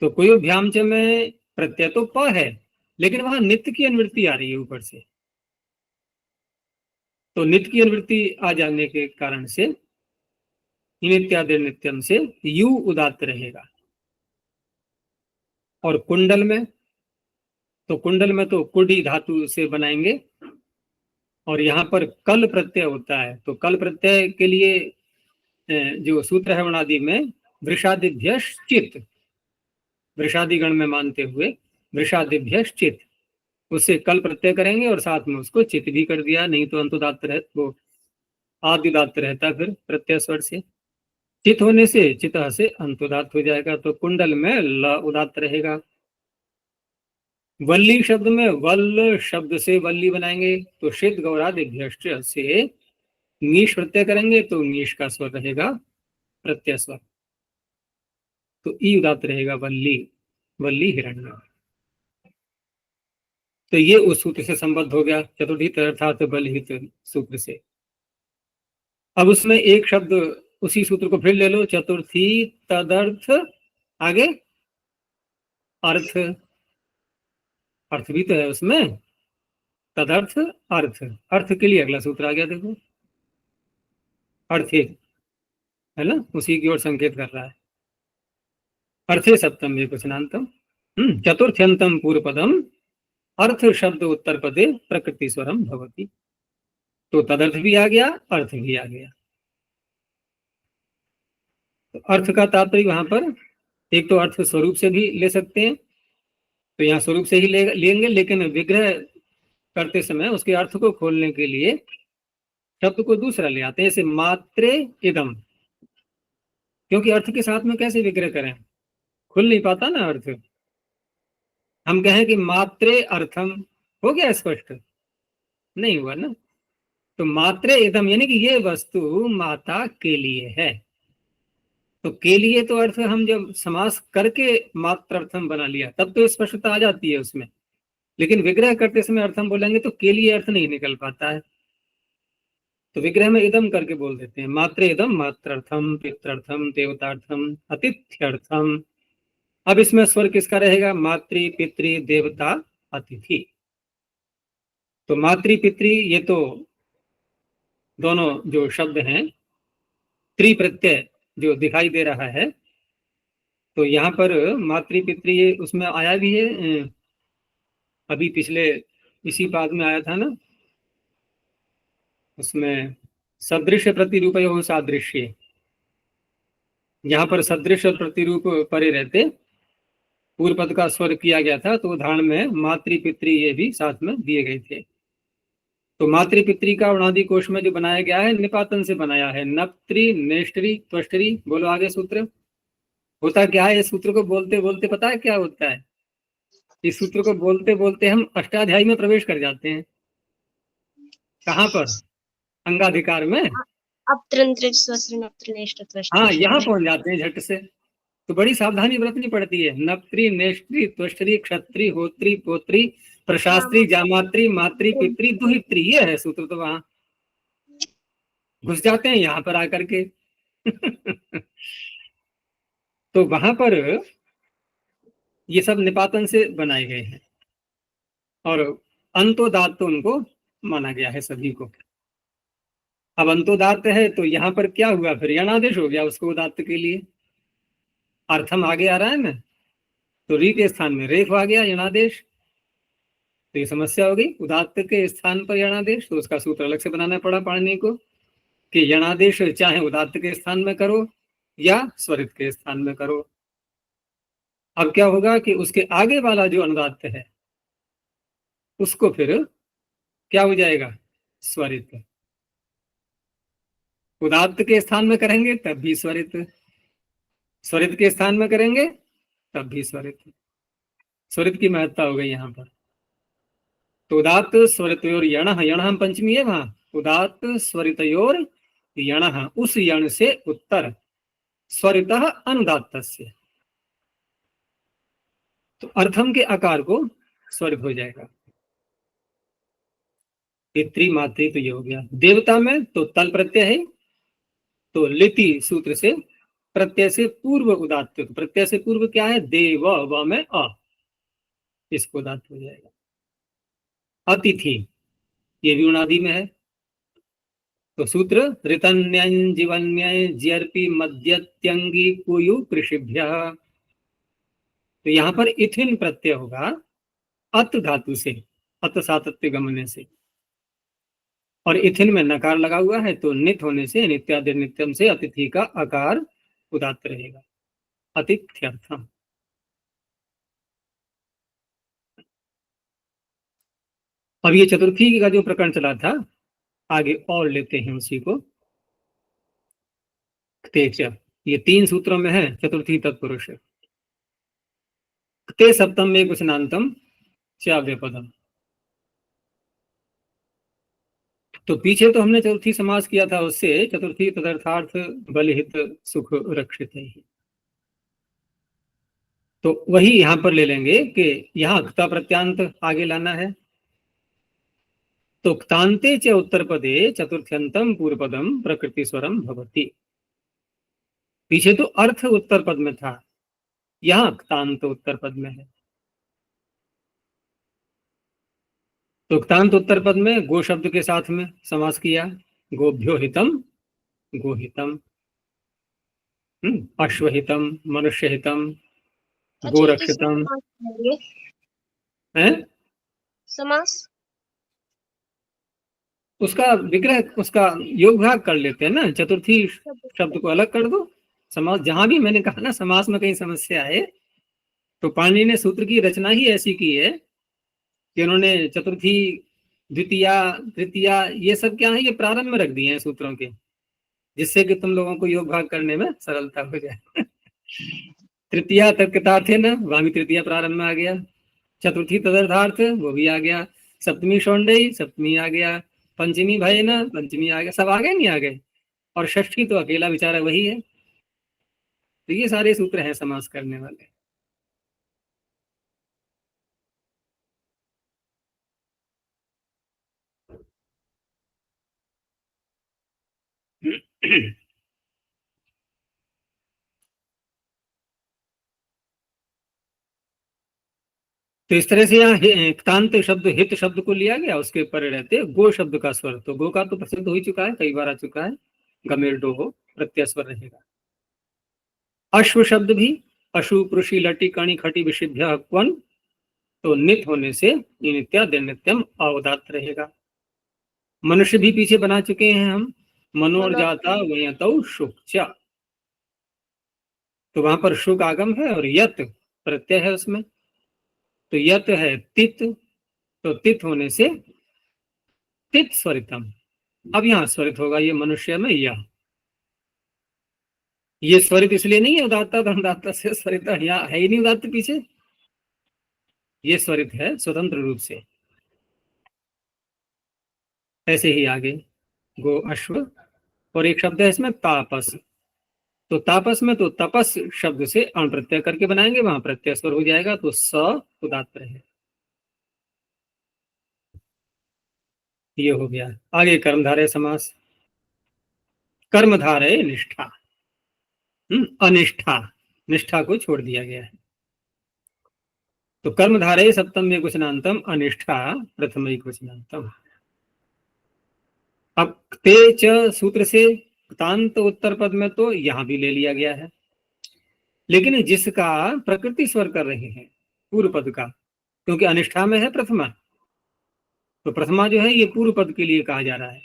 Speaker 1: तो कुयोभ्याम च में प्रत्यय तो प है, लेकिन वहां नित्य की अनुवृत्ति आ रही है ऊपर से। तो नित्य की अनुवृत्ति आ जाने के कारण से नित्यादि नित्यम से यू उदात्त रहेगा। और कुंडल में, तो कुंडल में तो कुडी धातु से बनाएंगे, और यहाँ पर कल प्रत्यय होता है। तो कल प्रत्यय के लिए जो सूत्र है वनादि में, वृषादिभ्यश्चित, वृषादि गण में मानते हुए वृषादिभ्यश्चित, उससे कल प्रत्यय करेंगे और साथ में उसको चित भी कर दिया, नहीं तो अंतुदात्त रह, वो आदिदात्त रहता फिर प्रत्यय स्वर से। चित होने से चित से अंतुदात्त हो जाएगा, तो कुंडल में ल उदात्त रहेगा। वल्ली शब्द में वल शब्द से वल्ली बनाएंगे, तो शिद गौरादिभ्यश्च से नीश प्रत्यय करेंगे, तो नीश का स्वर रहेगा प्रत्यय स्वर, तो ई उदात्त रहेगा वल्ली, वल्ली हिरण्य। तो ये उस सूत्र से संबद्ध हो गया, चतुर्थी तदर्थात् बलहित सूत्र से। अब उसमें एक शब्द उसी सूत्र को फिर ले लो, चतुर्थी तदर्थ, आगे अर्थ, अर्थ भी तो है उसमें, तदर्थ अर्थ, अर्थ के लिए अगला सूत्र आ गया, देखो अर्थे, है ना, उसी की ओर संकेत कर रहा है। अर्थे सप्तम ये वचनांतम, चतुर्थ्यंतम पूर्व पदम अर्थ शब्द उत्तर पदे प्रकृति स्वरम भवति। तो तदर्थ भी आ गया, अर्थ भी आ गया। तो अर्थ का तात्पर्य वहां पर एक तो अर्थ स्वरूप से भी ले सकते हैं, तो यहाँ स्वरूप से ही लेंगे, लेकिन विग्रह करते समय उसके अर्थ को खोलने के लिए शब्द को दूसरा ले आते हैं, जैसे मात्रे इदम, क्योंकि अर्थ के साथ में कैसे विग्रह करें, खुल नहीं पाता ना अर्थ। हम कहें कि मात्रे अर्थम, हो गया स्पष्ट? नहीं हुआ ना। तो मात्रे इदम यानी कि ये वस्तु माता के लिए है, तो के लिए तो अर्थ हम जब समास करके मात्रार्थम बना लिया तब तो स्पष्टता आ जाती है उसमें, लेकिन विग्रह करते समय अर्थम बोलेंगे तो के लिए अर्थ नहीं निकल पाता है, तो विग्रह में इदम करके बोल देते हैं, मात्रे इदम मात्रार्थम पित्रार्थम देवतार्थम अतिथ्यर्थम। अब इसमें स्वर किसका रहेगा? मातृ पितृ देवता अतिथि। तो मातृ पितृ ये तो दोनों जो शब्द हैं, त्रि प्रत्यय जो दिखाई दे रहा है, तो यहाँ पर मातृ पितृ ये उसमें आया भी है, अभी पिछले इसी पाद में आया था ना, उसमें सदृश प्रतिरूपयो सादृश्य, यहाँ पर सदृश और प्रतिरूप परे रहते पूर्व पद का स्वर किया गया था, तो उदाहरण में मातृ पितृ ये भी साथ में दिए गए थे। तो मातृ पितृ का उणादि कोश में जो बनाया गया है निपातन से बनाया है, नप्त्री नेष्टरी त्वष्टरी। बोलो आगे सूत्र होता क्या है? इस सूत्र को बोलते बोलते पता है क्या होता है? इस सूत्र को बोलते बोलते हम अष्टाध्यायी में प्रवेश कर जाते हैं। कहाँ पर? अंगाधिकार में। हाँ, यहाँ पहुंच जाते हैं झट से, तो बड़ी सावधानी बरतनी पड़ती है। नप्त्री नेष्टरी त्वष्टरी क्षत्री होत्री पोत्री प्रशास्त्री जामात्री मातृ पितृ दुहित्री, ये है सूत्र, तो वहां घुस जाते हैं यहाँ पर आकर के। तो वहां पर ये सब निपातन से बनाए गए हैं, और अंतोदात तो उनको माना गया है सभी को। अब अंतोदात है तो यहाँ पर क्या हुआ? फिर यणादेश हो गया उसको उदात्त के लिए। अर्थम आगे आ रहा है ना, तो री के स्थान में रेफ आ गया, यणादेश। तो ये समस्या हो गई, उदात्त के स्थान पर यणादेश, तो उसका सूत्र अलग से बनाना पड़ा पाणिनि को कि यणादेश चाहे उदात्त के स्थान में करो या स्वरित के स्थान में करो। अब क्या होगा कि उसके आगे वाला जो अनुदात्त है उसको फिर क्या हो जाएगा, स्वरित। उदात्त के स्थान में करेंगे तब भी स्वरित, स्वरित के स्थान में करेंगे तब भी स्वरित। स्वरित की महत्ता हो गई यहाँ पर। तो उदात्त स्वरितयोर यण, यण हम पंचमी है वहां, उदात्त स्वरितयोर यण, उस यण से उत्तर स्वरित अनुदात्त से, तो अर्थम के आकार को स्वरित हो जाएगा। ये त्रिमात्री तो ये हो गया। देवता में तो तल प्रत्यय है, तो लिति सूत्र से प्रत्यय से पूर्व उदात्त, प्रत्यय से पूर्व क्या है, देव, व में अ, इसको उदात्त हो जाएगा। अतिथि ये भी उणादि में है, तो सूत्र ऋतन्यं जीवन्यय ज्यर्पि मध्यत्यंगी कुयु कृषिभ्य, तो यहां पर इथिन प्रत्यय होगा अत धातु से, अत सातत्य गमने से, और इथिन में नकार लगा हुआ है, तो नित होने से नित्यादि नित्यम से अतिथि का आकार उदात्त रहेगा, अतिथ्यर्थम। अब ये चतुर्थी का जो प्रकरण चला था, आगे और लेते हैं उसी को। तेज, ये 3 सूत्रों में है चतुर्थी तत्पुरुष। ते सप्तम में कुशनांतम चाव्यपदम, तो पीछे तो हमने चतुर्थी समास किया था, उससे चतुर्थी तदर्थार्थ बलहित सुख रक्षित है, तो वही यहां पर ले लेंगे कि यहां क्ता प्रत्यांत आगे लाना है, तो क्तांते च उत्तर पदे चतुर्थ्यंतम पूर्व पदम प्रकृति स्वरम भवति। पीछे तो अर्थ उत्तर पद में था, यहां क्तांत उत्तर पद में है, तो क्तांत उत्तर पद में गो शब्द के साथ में समास किया, गोभ्यो हितम गोहितम, अश्वहितम मनुष्यहितम
Speaker 2: अच्छा ये किस
Speaker 1: गोरक्षितम
Speaker 2: समास करेंगे?
Speaker 1: है,
Speaker 2: समास
Speaker 1: उसका विग्रह, उसका योग भाग कर लेते हैं ना, चतुर्थी शब्द को अलग कर दो। समास जहां भी मैंने कहा ना समास में कहीं समस्या है, तो पाणिनि ने सूत्र की रचना ही ऐसी की है कि उन्होंने चतुर्थी द्वितीया तृतीया ये सब क्या है, ये प्रारंभ में रख दिए हैं सूत्रों के, जिससे कि तुम लोगों को योग भाग करने में सरलता हो जाए। तृतीया तत्कृतार्थ है ना, वहां भी तृतीया प्रारंभ में आ गया, चतुर्थी तदर्थार्थ वो भी आ गया, सप्तमी शौंडई सप्तमी आ गया, पंचमी भय ना पंचमी आ गया, सब आ गए नहीं आ गए, और षष्ठी तो अकेला बेचारा वही है। तो ये सारे सूत्र हैं समास करने वाले। तो इस तरह से यहाँ क्तांत शब्द हित शब्द को लिया गया, उसके ऊपर रहते गो शब्द का स्वर, तो गो का तो प्रसिद्ध हो ही चुका है, कई बार आ चुका है, गमेर डो हो प्रत्यय स्वर रहेगा। अश्व शब्द भी अशु पुरुषी लटी कणी खटी विशिभ्य क्वन, तो नित होने से नित्यादि नित्यम अवदात रहेगा। मनुष्य भी पीछे बना चुके हैं हम, मनोर जाता वयतौ शुक, तो वहां पर शुक आगम है और यत प्रत्यय है उसमें, तो यत है तित, तो तित होने से तित स्वरितम। अब यहां स्वरित होगा ये मनुष्य में यह, ये स्वरित इसलिए नहीं है उदात्ता धनदात्ता से स्वरित यहाँ है ही नहीं, उदात्त पीछे, ये स्वरित है स्वतंत्र रूप से। ऐसे ही आगे गो अश्व, और एक शब्द है इसमें तापस, तो तापस में तो तपस शब्द से अण प्रत्यय करके बनाएंगे, वहां प्रत्यय स्वर हो जाएगा, तो स उदात्त रहे। ये हो गया। आगे कर्मधारय समास, कर्मधारय निष्ठा, अनिष्ठा, निष्ठा को छोड़ दिया गया है, तो कर्मधारय सप्तम में कुशनांतम अनिष्ठा प्रथम कुशनांतम। अब ते च सूत्र से क्तांत उत्तर पद में तो यहां भी ले लिया गया है, लेकिन जिसका प्रकृति स्वर कर रहे हैं पूर्व पद का, क्योंकि अनिष्ठा में है प्रथमा, तो प्रथमा जो है ये पूर्व पद के लिए कहा जा रहा है।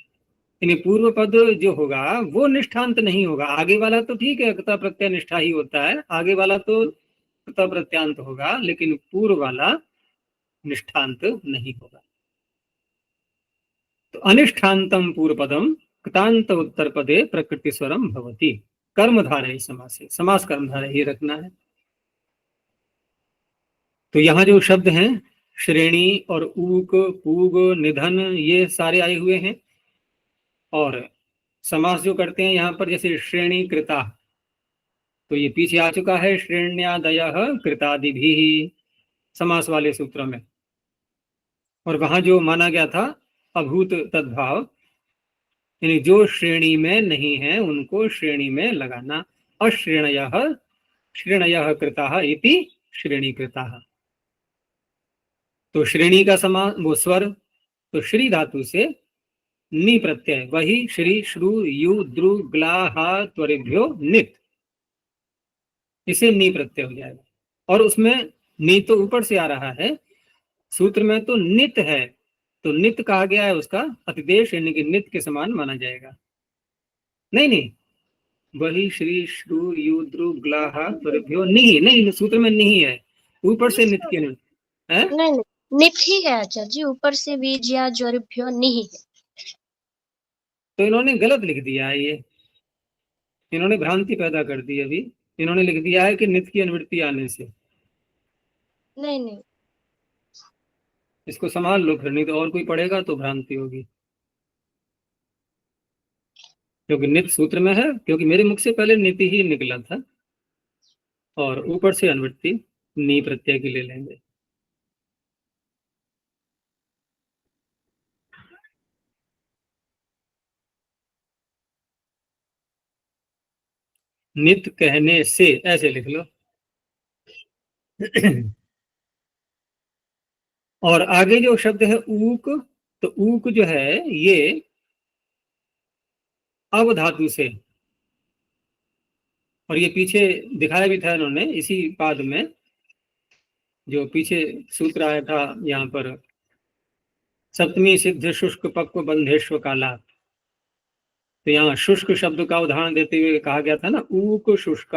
Speaker 1: यानी पूर्व पद जो होगा वो निष्ठांत नहीं होगा। आगे वाला तो ठीक है, कृता प्रत्यय निष्ठा ही होता है, आगे वाला तो कृता प्रत्यांत होगा, लेकिन पूर्व वाला निष्ठांत नहीं होगा। तो अनिष्ठान्तम पूर्व पदम कृतांत उत्तर पदे प्रकृति स्वरम भवति। कर्मधारय समास है, समास कर्मधारय ही रखना है। तो यहाँ जो शब्द हैं श्रेणी और ऊक, पूग, निधन, ये सारे आए हुए हैं। और समास जो करते हैं यहाँ पर, जैसे श्रेणी कृता, तो ये पीछे आ चुका है, श्रेण्यादयः कृतादिभिः समास वाले सूत्र में। और वहां जो माना गया था अभूत तद्भाव, यानी जो श्रेणी में नहीं है उनको श्रेणी में लगाना। अश्रेणयः श्रेणयः कृताः इति श्रेणी कृताः। तो श्रेणी का समास वो स्वर, तो श्री धातु से नी प्रत्यय, वही श्री, श्रु, यु, द्रु, ग्ला, हा, त्वरिभ्यो, नित, इसे नी प्रत्यय हो जाएगा। और उसमें नी तो ऊपर से आ रहा है, सूत्र में तो नित है, तो नित कहा गया है, उसका अतिदेश यानी कि नित के समान माना जाएगा। नहीं नहीं, वही श्री, श्रु, यु, द्रु, ग्ला, हा, त्वरिभ्यो, नहीं नहीं, सूत्र में नहीं है, ऊपर से नित के है।
Speaker 2: नहीं नहीं, नित ही है आचार्य जी, ऊपर से बीज या ज्वरभ्यो नहीं है।
Speaker 1: तो इन्होंने गलत लिख दिया है, ये इन्होंने भ्रांति पैदा कर दी। अभी इन्होंने लिख दिया है कि नित की अनुवृत्ति आने से।
Speaker 2: नहीं नहीं,
Speaker 1: इसको संभाल लो, फिर नहीं तो और कोई पढ़ेगा तो भ्रांति होगी। क्योंकि नित सूत्र में है, क्योंकि मेरे मुख से पहले नीति ही निकला था, और ऊपर से अनुवृत्ति नी प्रत्यय की ले लेंगे। नित कहने से ऐसे लिख लो। और आगे जो शब्द है ऊक, तो ऊक जो है ये अव धातु से, और ये पीछे दिखाया भी था इन्होंने इसी पाद में, जो पीछे सूत्र आया था यहाँ पर, सप्तमी सिद्ध शुष्क पक्व बंधेश्व काला। तो यहाँ शुष्क शब्द का उदाहरण देते हुए कहा गया था ना, ऊक शुष्क।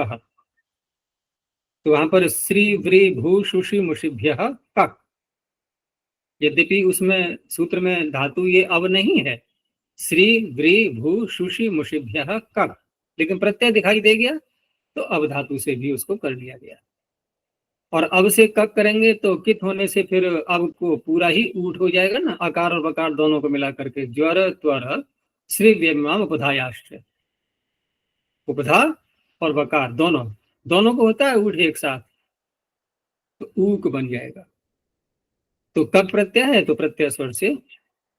Speaker 1: तो वहां पर श्री व्री भू शुषि मुषिभ्य कक, यद्यपि उसमें सूत्र में धातु ये अब नहीं है, श्री व्री भू शुषि मुषिभ्य कक, लेकिन प्रत्यय दिखाई दे गया, तो अब धातु से भी उसको कर लिया गया। और अब से कक करेंगे तो कित होने से फिर अब को पूरा ही ऊट हो जाएगा ना, आकार और बकार दोनों को मिला करके, ज्वर त्वर श्री व्यमाम उपधायाश्च, उपधा और बकार दोनों दोनों को होता है ऊट एक साथ, तो ऊक बन जाएगा। तो कक प्रत्यय है तो प्रत्यय स्वर से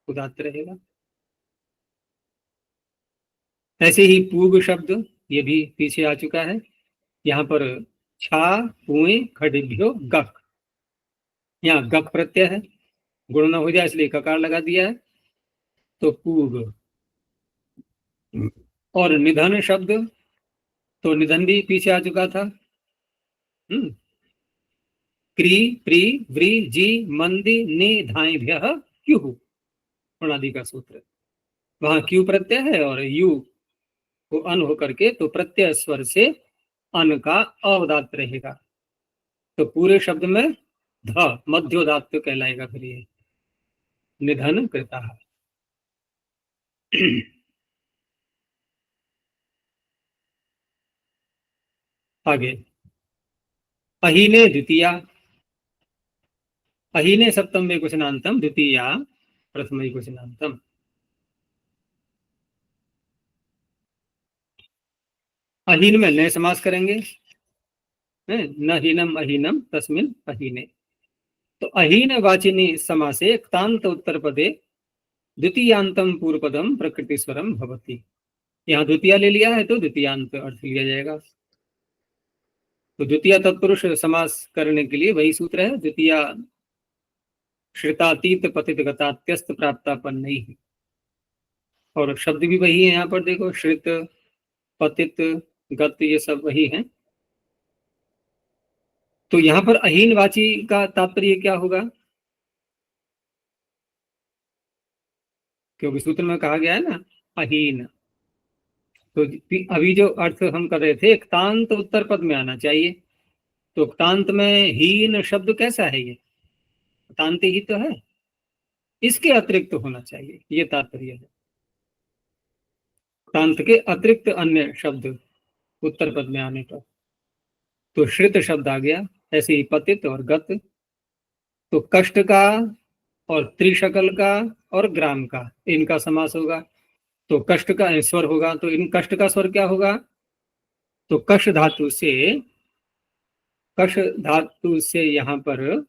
Speaker 1: उदात्त रहेगा। ऐसे ही पूग शब्द, ये भी पीछे आ चुका है। यहाँ पर छा पुए खडिभ्यो गक, यहाँ गक प्रत्यय है, गुण न हो जाए इसलिए ककार लगा दिया है, तो पूग। और निधन शब्द, तो निधन भी पीछे आ चुका था। क्री प्री व्री जी मंदी नि धाइभ्य क्यू, प्रणादि का सूत्र, वहां क्यू प्रत्यय है और यू को अन होकर के, तो प्रत्यय स्वर से अन का अवदात रहेगा। तो पूरे शब्द में ध मध्योदात्त कहलाएगा फिर ये, निधन कृता। आगे अहीने द्वितीया, अहीने सप्तम में क्वचनांतम, द्वितीया प्रथम क्वचनांतम। अहीन में नए समास करेंगे, न हीनम अहीनम तस्मिन अहीने। तो अहीन वाचिनी समासे क्तांत उत्तर पदे द्वितीयांतम पूर्व पदम प्रकृति स्वरम भवति। यहाँ द्वितीय ले लिया है तो द्वितीयांत अर्थ लिया जाएगा। तो द्वितीय तत्पुरुष समास करने के लिए वही सूत्र है, द्वितीय श्रितातीत पतित गतात्यस्त प्राप्तापन नहीं है। और शब्द भी वही है, यहाँ पर देखो श्रित पतित गत ये सब वही है। तो यहाँ पर अहीन वाची का तात्पर्य क्या होगा? क्योंकि सूत्र में कहा गया है ना अहीन। तो अभी जो अर्थ हम कर रहे थे, क्तांत उत्तर पद में आना चाहिए। तो क्तांत में हीन शब्द कैसा है? ये क्तांत ही तो है, इसके अतिरिक्त होना चाहिए, ये तात्पर्य है। क्तांत के अतिरिक्त अन्य शब्द उत्तर पद में आने पर तो श्रित शब्द आ गया। ऐसे ही पतित और गत। तो कष्ट का और त्रिशकल का और ग्राम का, इनका समास होगा। तो कष्ट का स्वर होगा, तो इन कष्ट का स्वर क्या होगा? तो कष धातु से, कष धातु से यहाँ पर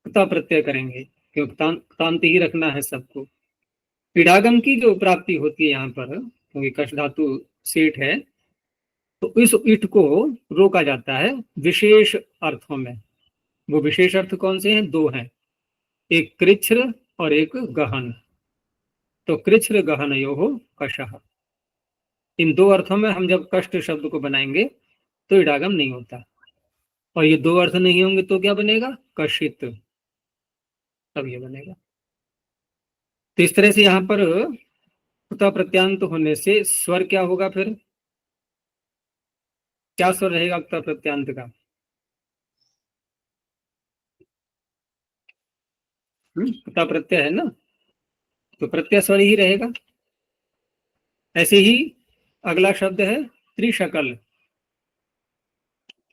Speaker 1: क्ता प्रत्यय करेंगे, क्योंकि तांत ही रखना है सबको। इडागम की जो प्राप्ति होती है यहाँ पर, क्योंकि कष धातु सेठ है, तो इस इट को रोका जाता है विशेष अर्थों में। वो विशेष अर्थ कौन से हैं? दो हैं, एक कृच्छ्र और एक गहन। तो कृच्छ्र गहन यो कषः, इन दो अर्थों में हम जब कष्ट शब्द को बनाएंगे तो इडागम नहीं होता। और ये दो अर्थ नहीं होंगे तो क्या बनेगा? कषित, तब ये बनेगा। तो इस तरह से यहाँ पर कुता प्रत्यांत होने से स्वर क्या होगा? फिर क्या स्वर रहेगा कुता प्रत्यांत का? कुता प्रत्यय है ना, तो प्रत्यय स्वर ही रहेगा। ऐसे ही अगला शब्द है त्रिशकल।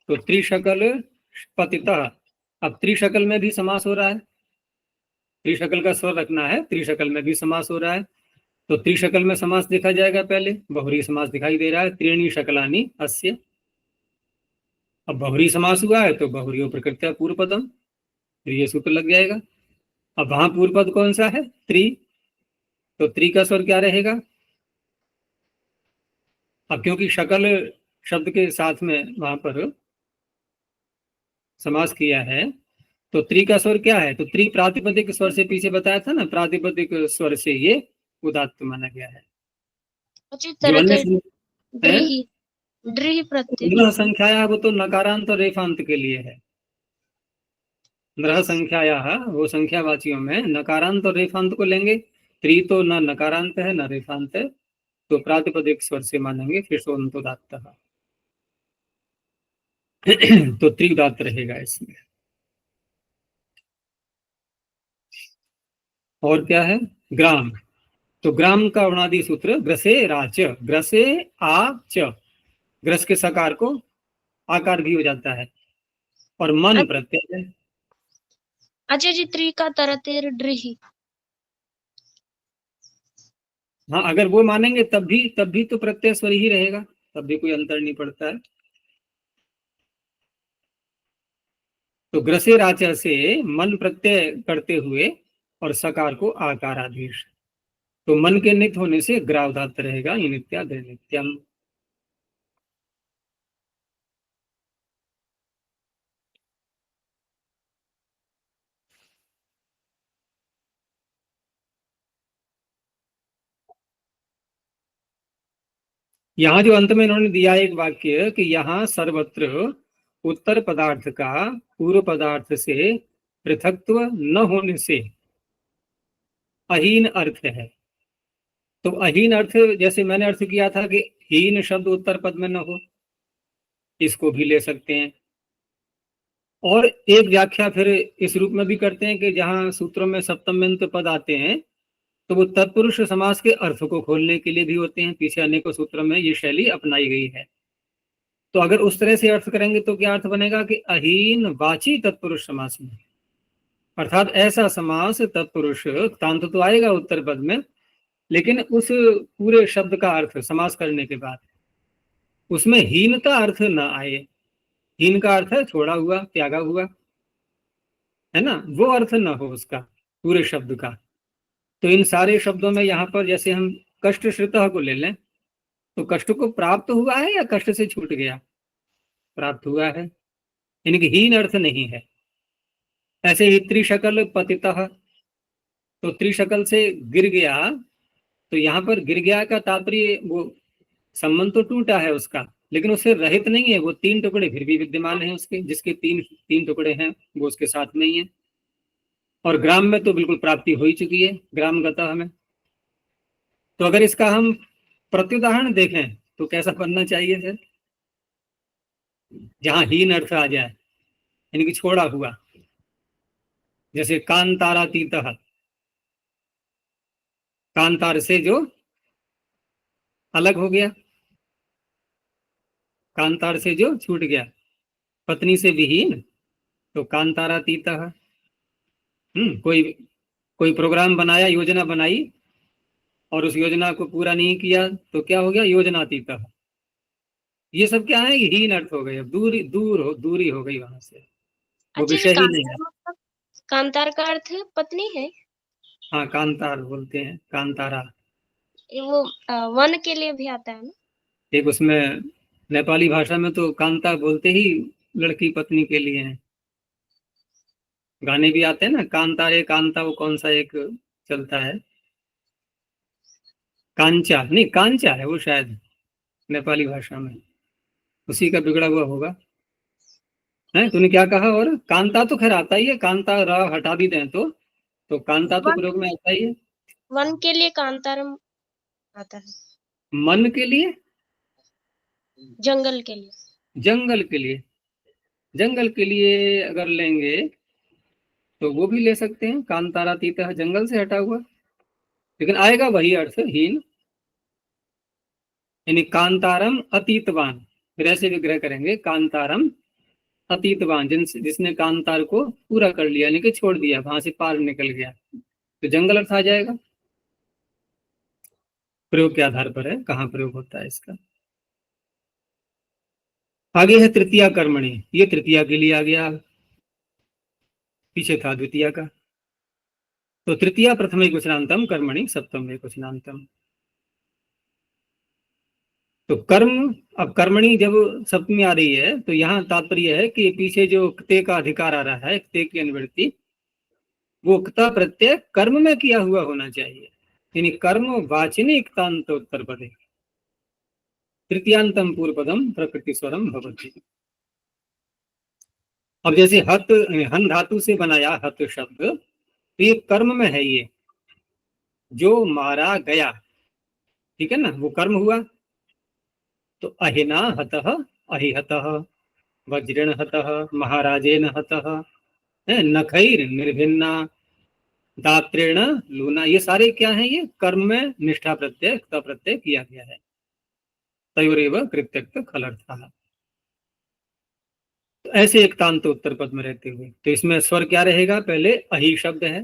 Speaker 1: तो त्रिशकल पतिता, अब त्रिशकल में भी समास हो रहा है, त्रिशकल का स्वर रखना है, त्रिशकल में भी समास हो रहा है। तो त्रिशकल में समास देखा जाएगा, पहले बहुरी समास दिखाई दे रहा है, त्रीणी शकलानी अस्य। अब बहुरी समास हुआ है तो बहुरी प्रकृत्या पूर्व पदम, फिर ये सूत्र लग जाएगा। अब वहां पूर्व पद कौन सा है? त्रि। तो त्रि का स्वर क्या रहेगा? अब क्योंकि शकल शब्द के साथ में वहां पर समास किया है, तो त्रि का स्वर क्या है? तो त्रि प्रातिपदिक स्वर से, पीछे बताया था ना, प्रातिपदिक स्वर से ये उदात्त माना गया है। जो अन्य
Speaker 2: दृहि दृहि प्रत्यय
Speaker 1: नृह संख्या वो तो नकारांत और रेफांत के लिए है। नृह संख्या वो संख्यावाचियों में नकारांत और रेफांत को लेंगे। त्रि तो न नकारांत है न रेफांत है, तो प्रातिपदिक स्वर से मानेंगे, फिर सोनतोदात्त। तो त्रिदात रहेगा इसमें। और क्या है? ग्राम। तो ग्राम का वर्णादि सूत्र ग्रसे राच, ग्रसे आ च, ग्रस के सकार को आकार भी हो जाता है, और मन प्रत्यय है।
Speaker 2: अच्छा जी, त्रि का तरतेर दृहि।
Speaker 1: हाँ, अगर वो मानेंगे तब भी तो प्रत्यय स्वर ही रहेगा, तब भी कोई अंतर नहीं पड़ता है। तो ग्रसे राच से मन प्रत्यय करते हुए और सकार को आकार आदेश, तो मन के नित्य होने से ग्रावधात रहेगा, ये नित्या नित्यम। यहाँ जो अंत में इन्होंने दिया एक वाक्य कि यहाँ सर्वत्र उत्तर पदार्थ का पूर्व पदार्थ से पृथकत्व न होने से अहीन अर्थ है। तो अहीन अर्थ, जैसे मैंने अर्थ किया था कि हीन शब्द उत्तर पद में न हो, इसको भी ले सकते हैं। और एक व्याख्या फिर इस रूप में भी करते हैं कि जहाँ सूत्रों में सप्तम्यंत पद आते हैं तो वो तत्पुरुष समास के अर्थ को खोलने के लिए भी होते हैं। पीछे अनेकों सूत्रों में ये शैली अपनाई गई है। तो अगर उस तरह से अर्थ करेंगे तो क्या अर्थ बनेगा कि अहीन वाची तत्पुरुष समास में, अर्थात ऐसा समास तत्पुरुष तांत तो आएगा उत्तर पद में, लेकिन उस पूरे शब्द का अर्थ समास करने के बाद उसमें हीनता अर्थ न आए। हीन का अर्थ है छोड़ा हुआ, त्यागा हुआ, है ना, वो अर्थ न हो उसका पूरे शब्द का। तो इन सारे शब्दों में यहाँ पर जैसे हम कष्ट श्रुतः को ले लें, तो कष्ट को प्राप्त हुआ है या कष्ट से छूट गया? प्राप्त हुआ है, इनकी हीन अर्थ नहीं है। ऐसे ही त्रिशकल पतितः, तो त्रिशकल से गिर गया, तो यहाँ पर गिर गया का तात्पर्य वो संबंध तो टूटा है उसका, लेकिन उससे रहित नहीं है। वो तीन टुकड़े फिर भी विद्यमान हैं उसके, जिसके तीन तीन टुकड़े हैं वो उसके साथ नहीं है। और ग्राम में तो बिल्कुल प्राप्ति हो ही चुकी है, ग्राम गता में। तो अगर इसका हम प्रत्युदाहरण देखें तो कैसा बनना चाहिए फिर, जहां हीन अर्थ आ जाए, यानी कि छोड़ा हुआ, जैसे कांतारातीत, कांतार से जो अलग हो गया, कांतार से जो छूट गया, पत्नी से विहीन, तो कांतारातीत। कोई कोई प्रोग्राम बनाया, योजना बनाई, और उस योजना को पूरा नहीं किया तो क्या हो गया, योजनातीत। ये सब क्या है, हीन अर्थ हो गए, अब दूरी हो गई वहां से, वो
Speaker 2: अच्छा, ये
Speaker 1: विषय ही नहीं है।
Speaker 2: कांतार मतलब, कांतार का अर्थ है पत्नी है?
Speaker 1: हाँ, कांतार बोलते हैं, कांतारा।
Speaker 2: ये वो वन के लिए भी आता है ना?
Speaker 1: एक उसमें नेपाली भाषा में तो कांता बोलते ही लड़की पत्नी के लिए है। गाने भी आते हैं ना, कांता रे कांता, वो कौन सा एक चलता है, कांचा नहीं, कांचा है वो शायद नेपाली भाषा में, उसी का बिगड़ा हुआ होगा। है, तूने क्या कहा, और कांता तो खैर आता ही है, कांता रा हटा भी दें तो कांता तो
Speaker 2: वन,
Speaker 1: प्रयोग में आता ही है।
Speaker 2: वन के लिए कांतारम आता है,
Speaker 1: मन के लिए,
Speaker 2: जंगल के लिए।
Speaker 1: जंगल के लिए, जंगल के लिए अगर लेंगे तो वो भी ले सकते हैं, कांतारातीत, जंगल से हटा हुआ, लेकिन आएगा वही अर्थ, हीन, यानी कांतारम अतीतवान। फिर ऐसे विग्रह करेंगे, कांतारम अतीतवान, जिसने कांतार को पूरा कर लिया, यानी कि छोड़ दिया, वहां से पार निकल गया, तो जंगल अर्थ आ जाएगा। प्रयोग के आधार पर है, कहाँ प्रयोग होता है इसका। आगे है तृतीया कर्मणि, ये तृतीया के लिए आ गया, पीछे था द्वितीया का। तो तृतीया प्रथम कुशनांतम, कर्मणि सप्तम कुशनांतम। तो कर्म, अब कर्मणि जब सप्तमी आ रही है तो यहाँ तात्पर्य है कि पीछे जो क्ते का अधिकार आ रहा है, क्ते की अनुवृत्ति, वो क्ता प्रत्यय कर्म में किया हुआ होना चाहिए, यानी कर्म वाचिनी क्तांत उत्तर पदे, तृतीयांतम पूर्व पदम प्रकृति स्वरम भवति। अब जैसे हत, हन धातु से बनाया हत शब्द, तो ये कर्म में है, ये जो मारा गया, ठीक है ना, वो कर्म हुआ। तो अहिना हतः, अहिहतः, वज्रेण हतः, महाराजेन हतः, नखैर निर्भिन्ना, दात्रेण लूना, ये सारे क्या हैं, ये कर्म में निष्ठा प्रत्यय, क्ता प्रत्यय किया गया है। तयोरेव कृत्यक्त खलर्थः। तो ऐसे एक तांत उत्तर पद में रहते हुए, तो इसमें स्वर क्या रहेगा, पहले अहि शब्द है,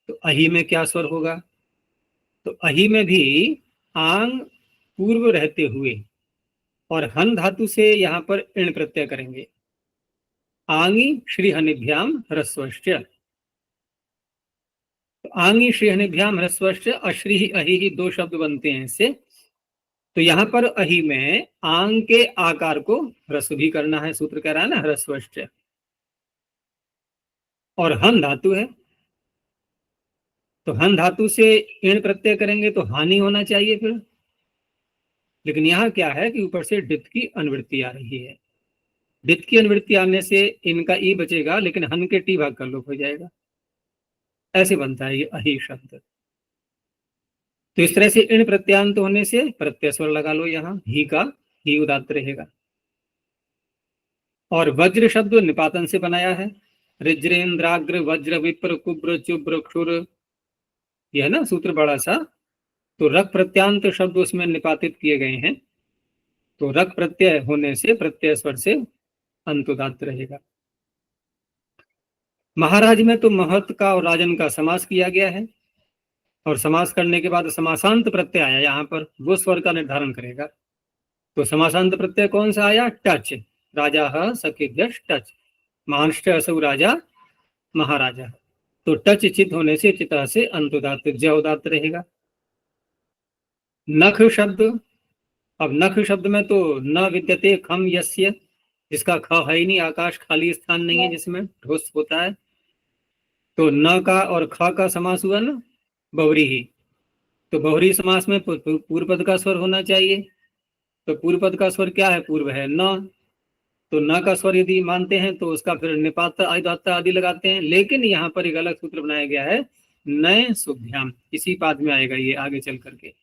Speaker 1: तो अहि में क्या स्वर होगा, तो अहि में भी आंग पूर्व रहते हुए, और हन धातु से यहाँ पर इण प्रत्यय करेंगे, आंगी श्री हनिभ्याम ह्रस्वश्च। तो आंगी श्री हनिभ्याम ह्रस्वश्च, अश्री अहि ही दो शब्द बनते हैं इससे। तो यहाँ पर अहि में आंग के आकार को ह्रस्व भी करना है, सूत्र कह रहा है ना, ह्रस्वश्च, और हन धातु है, तो हन धातु से इण प्रत्यय करेंगे तो हानि होना चाहिए फिर, लेकिन यहाँ क्या है कि ऊपर से डित की अनुवृत्ति आ रही है, डित की अनुवृत्ति आने से इनका ई बचेगा, लेकिन हन के टी भाग का लोप हो जाएगा, ऐसे बनता है ये अहि शब्द। तो इस तरह से इण प्रत्यांत होने से प्रत्यय स्वर लगा लो, यहाँ ही का ही उदात्त रहेगा। और वज्र शब्द निपातन से बनाया है, ऋज्रेन्द्राग्र वज्र विप्र कुब्र चुब्र क्षुर, यह ना सूत्र बड़ा सा, तो रक प्रत्यांत शब्द उसमें निपातित किए गए हैं, तो रक प्रत्यय होने से प्रत्यय स्वर से अंत उदात्त रहेगा। महाराज में तो महत का और राजन का समास किया गया है, और समास करने के बाद समासांत प्रत्यय आया यहाँ पर, वो स्वर का निर्धारण करेगा। तो समासांत प्रत्यय कौन सा आया, टच, राजा सखेभ्यश्च टच, महांश्च असौ राजा महाराजा, तो टच चित होने से चिता से अंत उदात्त ज उदात्त रहेगा। नख शब्द, अब नख शब्द में तो न विद्यते खम यस्य, जिसका ख है ही नहीं, आकाश खाली स्थान नहीं है जिसमें ठोस होता है, तो न का और ख का समास हुआ ना, बहुरी ही, तो बहुरी समास में पूर्व पद का स्वर होना चाहिए, तो पूर्व पद का स्वर क्या है, पूर्व है न, तो न का स्वर यदि मानते हैं तो उसका फिर निपात आदि लगाते हैं, लेकिन यहाँ पर एक अलग सूत्र बनाया गया है नए शुभ्याम, इसी पाद में आएगा ये आगे चल करके।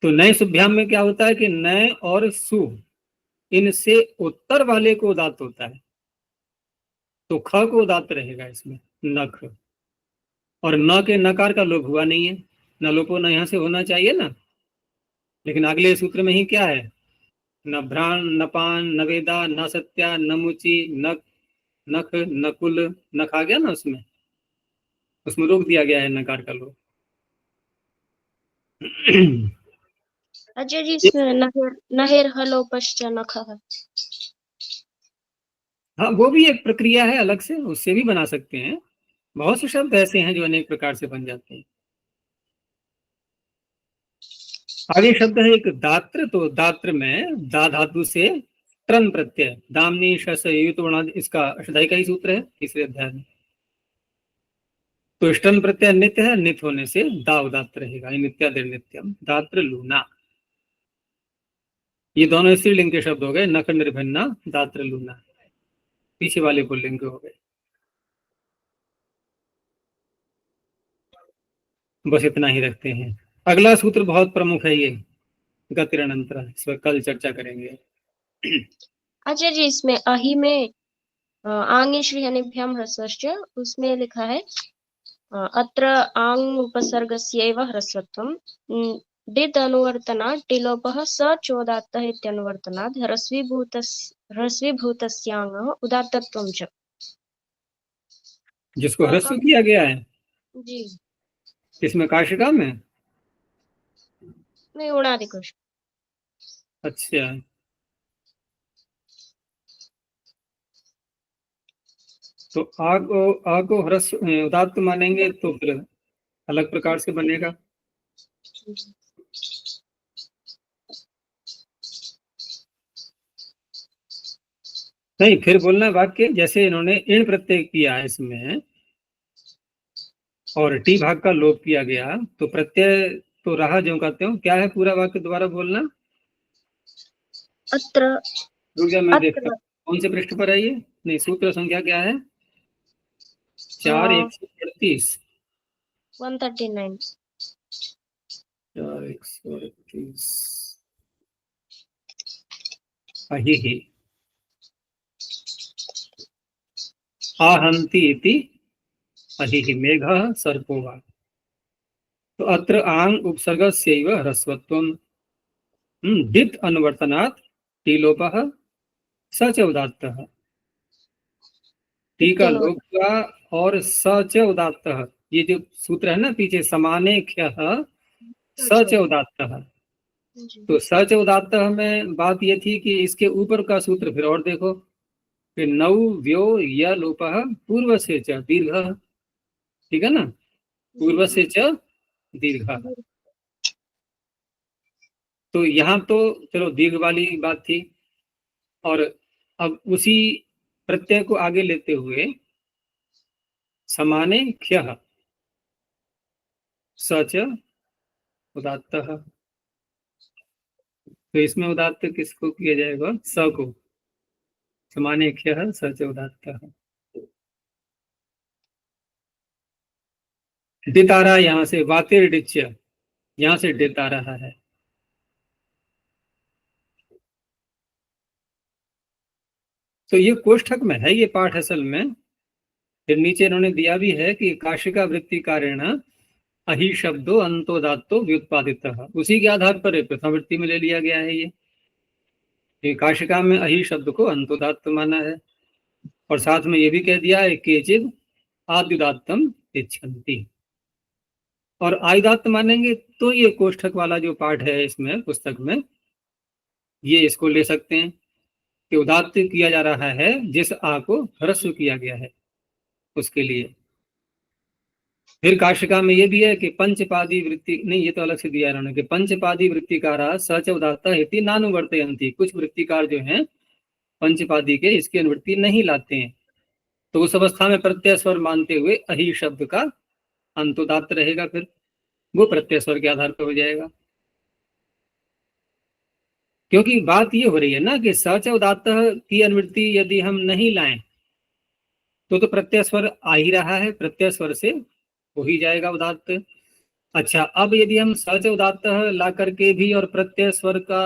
Speaker 1: तो नए शुभ्याम में क्या होता है कि नए और सु, इनसे उत्तर वाले को उदात्त होता है, तो ख को उदात्त रहेगा इसमें, नख। और न के नकार का लोप हुआ नहीं है, न लोपो न यहां से होना चाहिए ना, लेकिन अगले सूत्र में ही क्या है, न भ्राण न पान न वेदा न सत्या न मुचि नख नख नकुल, नख आ गया ना उसमें, उसमें रोक दिया गया है नकार का लोप।
Speaker 2: आचार्य जी इसमें नहेर हलोपश्च नखः।
Speaker 1: हाँ, वो भी एक प्रक्रिया है अलग से, उससे भी बना सकते हैं। बहुत से शब्द ऐसे हैं जो अनेक प्रकार से बन जाते हैं। आगे शब्द है एक दात्र, तो दात्र में दा धातु से ट्रन प्रत्यय, दामनी शस युत वर्णादि, इसका अष्टाध्यायी का ही सूत्र है तीसरे अध्याय में। तो स्टन प्रत्यय नित्य है, नित्य होने से दा उदात्त रहेगा, नित्यादिर नित्यम दात्र लूना। ये दोनों स्त्रीलिंग के शब्द हो गए, नख निर्भिन्ना दात्र लूना, पीछे वाले पुल्लिंग के हो गए। बस इतना ही रखते हैं। अगला सूत्र बहुत प्रमुख है, ये गतिरनंतर, इस पर कल चर्चा करेंगे।
Speaker 2: आचार्य जी इसमें अहि में आंगे श्रीहनिभ्याम ह्रस्वश्च, उसमें लिखा है अत्र आंग उपसर्गस्यैव ह्रस्वत्वम्, डित् अनुवर्तनात् टिलोपः स चोदात्तः इत्यनुवर्तनात् ह्रस्वीभूतस्याङ्गः उदात्तत्वं च।
Speaker 1: जिसको ह्रस्व किया गया है
Speaker 2: जी
Speaker 1: इसमें काशिका में,
Speaker 2: नहीं उणादिकोश।
Speaker 1: अच्छा, तो आ को ह्रस्व उदात्त मानेंगे तो फिर अलग प्रकार से बनेगा। नहीं, फिर बोलना वाक्य, जैसे इन्होंने इण प्रत्यय किया है इसमें और टी भाग का लोप किया गया, तो प्रत्यय तो रहा जो कहते हो, क्या है पूरा वाक्य दोबारा बोलना।
Speaker 2: अत्र
Speaker 1: रुक जा, मैं देखता
Speaker 2: अत्र
Speaker 1: हूँ कौन से पृष्ठ पर है ये। नहीं, सूत्र संख्या क्या है, 4 138।
Speaker 2: 139।
Speaker 1: 4 138 अहि आहन्ति इति अहि मेघः सर्पो वा। तो अत्र आंग उपसर्गस्यैव ह्रस्वत्वम्, दित् अनुवर्तनात् टीलोपः स च उदात्तः, टी का लोप हुआ और स च उदात्तः। ये जो सूत्र है ना पीछे, समाने ख्यः स च उदात्तः, तो स च उदात्तः में बात ये थी कि इसके ऊपर का सूत्र फिर और देखो, फिर नौ व्यो य लोपः पूर्व से च दीर्घ, ठीक है ना, पूर्व से च दीर्घ। तो यहाँ तो चलो दीर्घ वाली बात थी, और अब उसी प्रत्यय को आगे लेते हुए समाने ख्यः स च उदात्तः, तो इसमें उदात्त किसको किया जाएगा, स को, समाने ख्यः स च उदात्तः। डितारा, यहाँ से वातिर डिच्य, यहाँ से डिता रहा है। तो ये कोष्ठक में है ये पाठ असल में। फिर नीचे इन्होंने दिया भी है कि काशिका वृत्ति कारेण अहि शब्दो अंतोदात्तो व्युत्पादितः, उसी के आधार पर प्रथम वृत्ति में ले लिया गया है ये काशिका में अहि शब्द को अंतोदात्त माना है, और साथ में ये भी कह दिया है केचिद आद्युदात्तम इच्छन्ति, और आयुदात्त मानेंगे तो ये कोष्ठक वाला जो पाठ है इसमें पुस्तक में, ये इसको ले सकते हैं कि उदात्त किया जा रहा है जिस आ को ह्रस्व किया गया है उसके लिए। फिर काशिका में ये भी है कि पंचपादी वृत्ति, नहीं ये तो अलग से दिया इन्होंने, कि पंचपादी वृत्तिकारा सच उदात्ता हेति नानुवर्तयन्ति, कुछ वृत्तिकार जो हैं पंचपादी के इसकी अनुवृत्ति नहीं लाते हैं, तो उस अवस्था में प्रत्यय स्वर मानते हुए अहि शब्द का अंतोदात्त रहेगा, फिर वो प्रत्यय स्वर के आधार पर हो जाएगा। क्योंकि बात ये हो रही है ना कि सच उदात्त की अनुवृत्ति यदि हम नहीं लाएं तो प्रत्यय स्वर आ ही रहा है, प्रत्यय स्वर से हो ही जाएगा उदात्त। अच्छा, अब यदि हम सच उदात्त ला करके भी और प्रत्यय स्वर का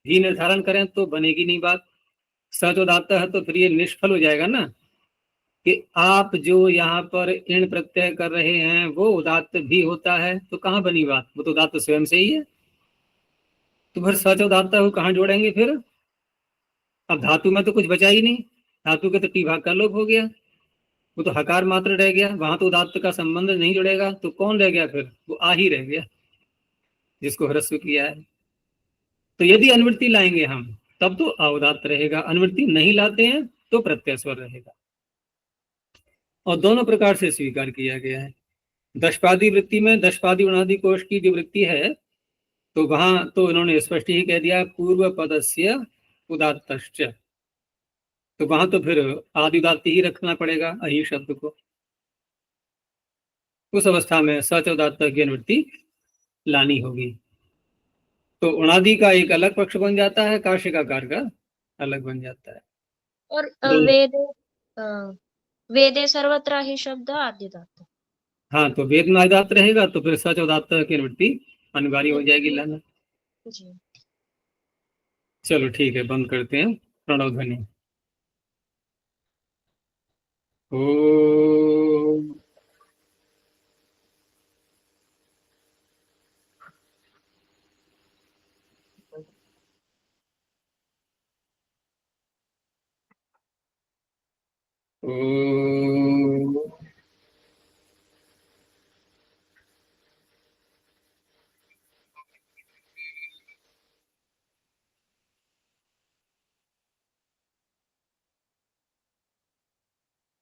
Speaker 1: भी निर्धारण करें तो बनेगी नहीं बात। सच उदात्त है तो फिर ये निष्फल हो जाएगा ना, कि आप जो यहाँ पर इण प्रत्यय कर रहे हैं वो उदात्त भी होता है, तो कहाँ बनी बात, वो तो उदात्त स्वयं से ही है। तो फिर सच उदात्त को कहाँ जोड़ेंगे फिर? अब धातु में तो कुछ बचा ही नहीं, धातु के तो टी भाग का लोप हो गया, वो तो हकार मात्र रह गया, वहां तो उदात्त का संबंध नहीं जुड़ेगा, तो कौन रह गया फिर? वो आ ही रह गया, जिसको ह्रस्व किया है। तो यदि अनुवृत्ति लाएंगे हम तब तो अउदात्त रहेगा, अनुवृत्ति नहीं लाते हैं तो प्रत्यय स्वर रहेगा। और दोनों प्रकार से स्वीकार किया गया है। दशपादी वृत्ति में दशपादी उणादि कोश की जो वृत्ति है, तो वहां तो इन्होंने स्पष्ट ही कह दिया पूर्व पदस्य उदात्तश्च, तो वहां तो फिर आदि उदात्त ही रखना पड़ेगा अहि शब्द को। उस अवस्था में सच उदात्त की अनुवृत्ति लानी होगी। तो उणादि का एक अलग पक्ष बन जाता है, काशिकाकार का अलग बन जाता है।
Speaker 2: और
Speaker 1: दोनों।
Speaker 2: वेदे अ, वेदे सर्वत्र ही शब्द आदि धातु।
Speaker 1: हाँ, तो वेद में उदात्त रहेगा तो फिर सच उदात्त की अनुवृत्ति अनिवार्य हो जाएगी लाना।
Speaker 2: जी।
Speaker 1: चलो ठीक है, बंद करते हैं। प्रणव ध्वनि। ओ। ओ।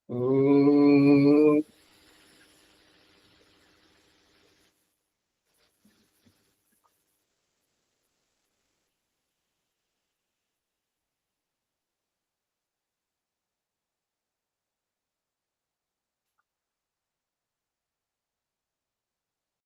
Speaker 1: ओ।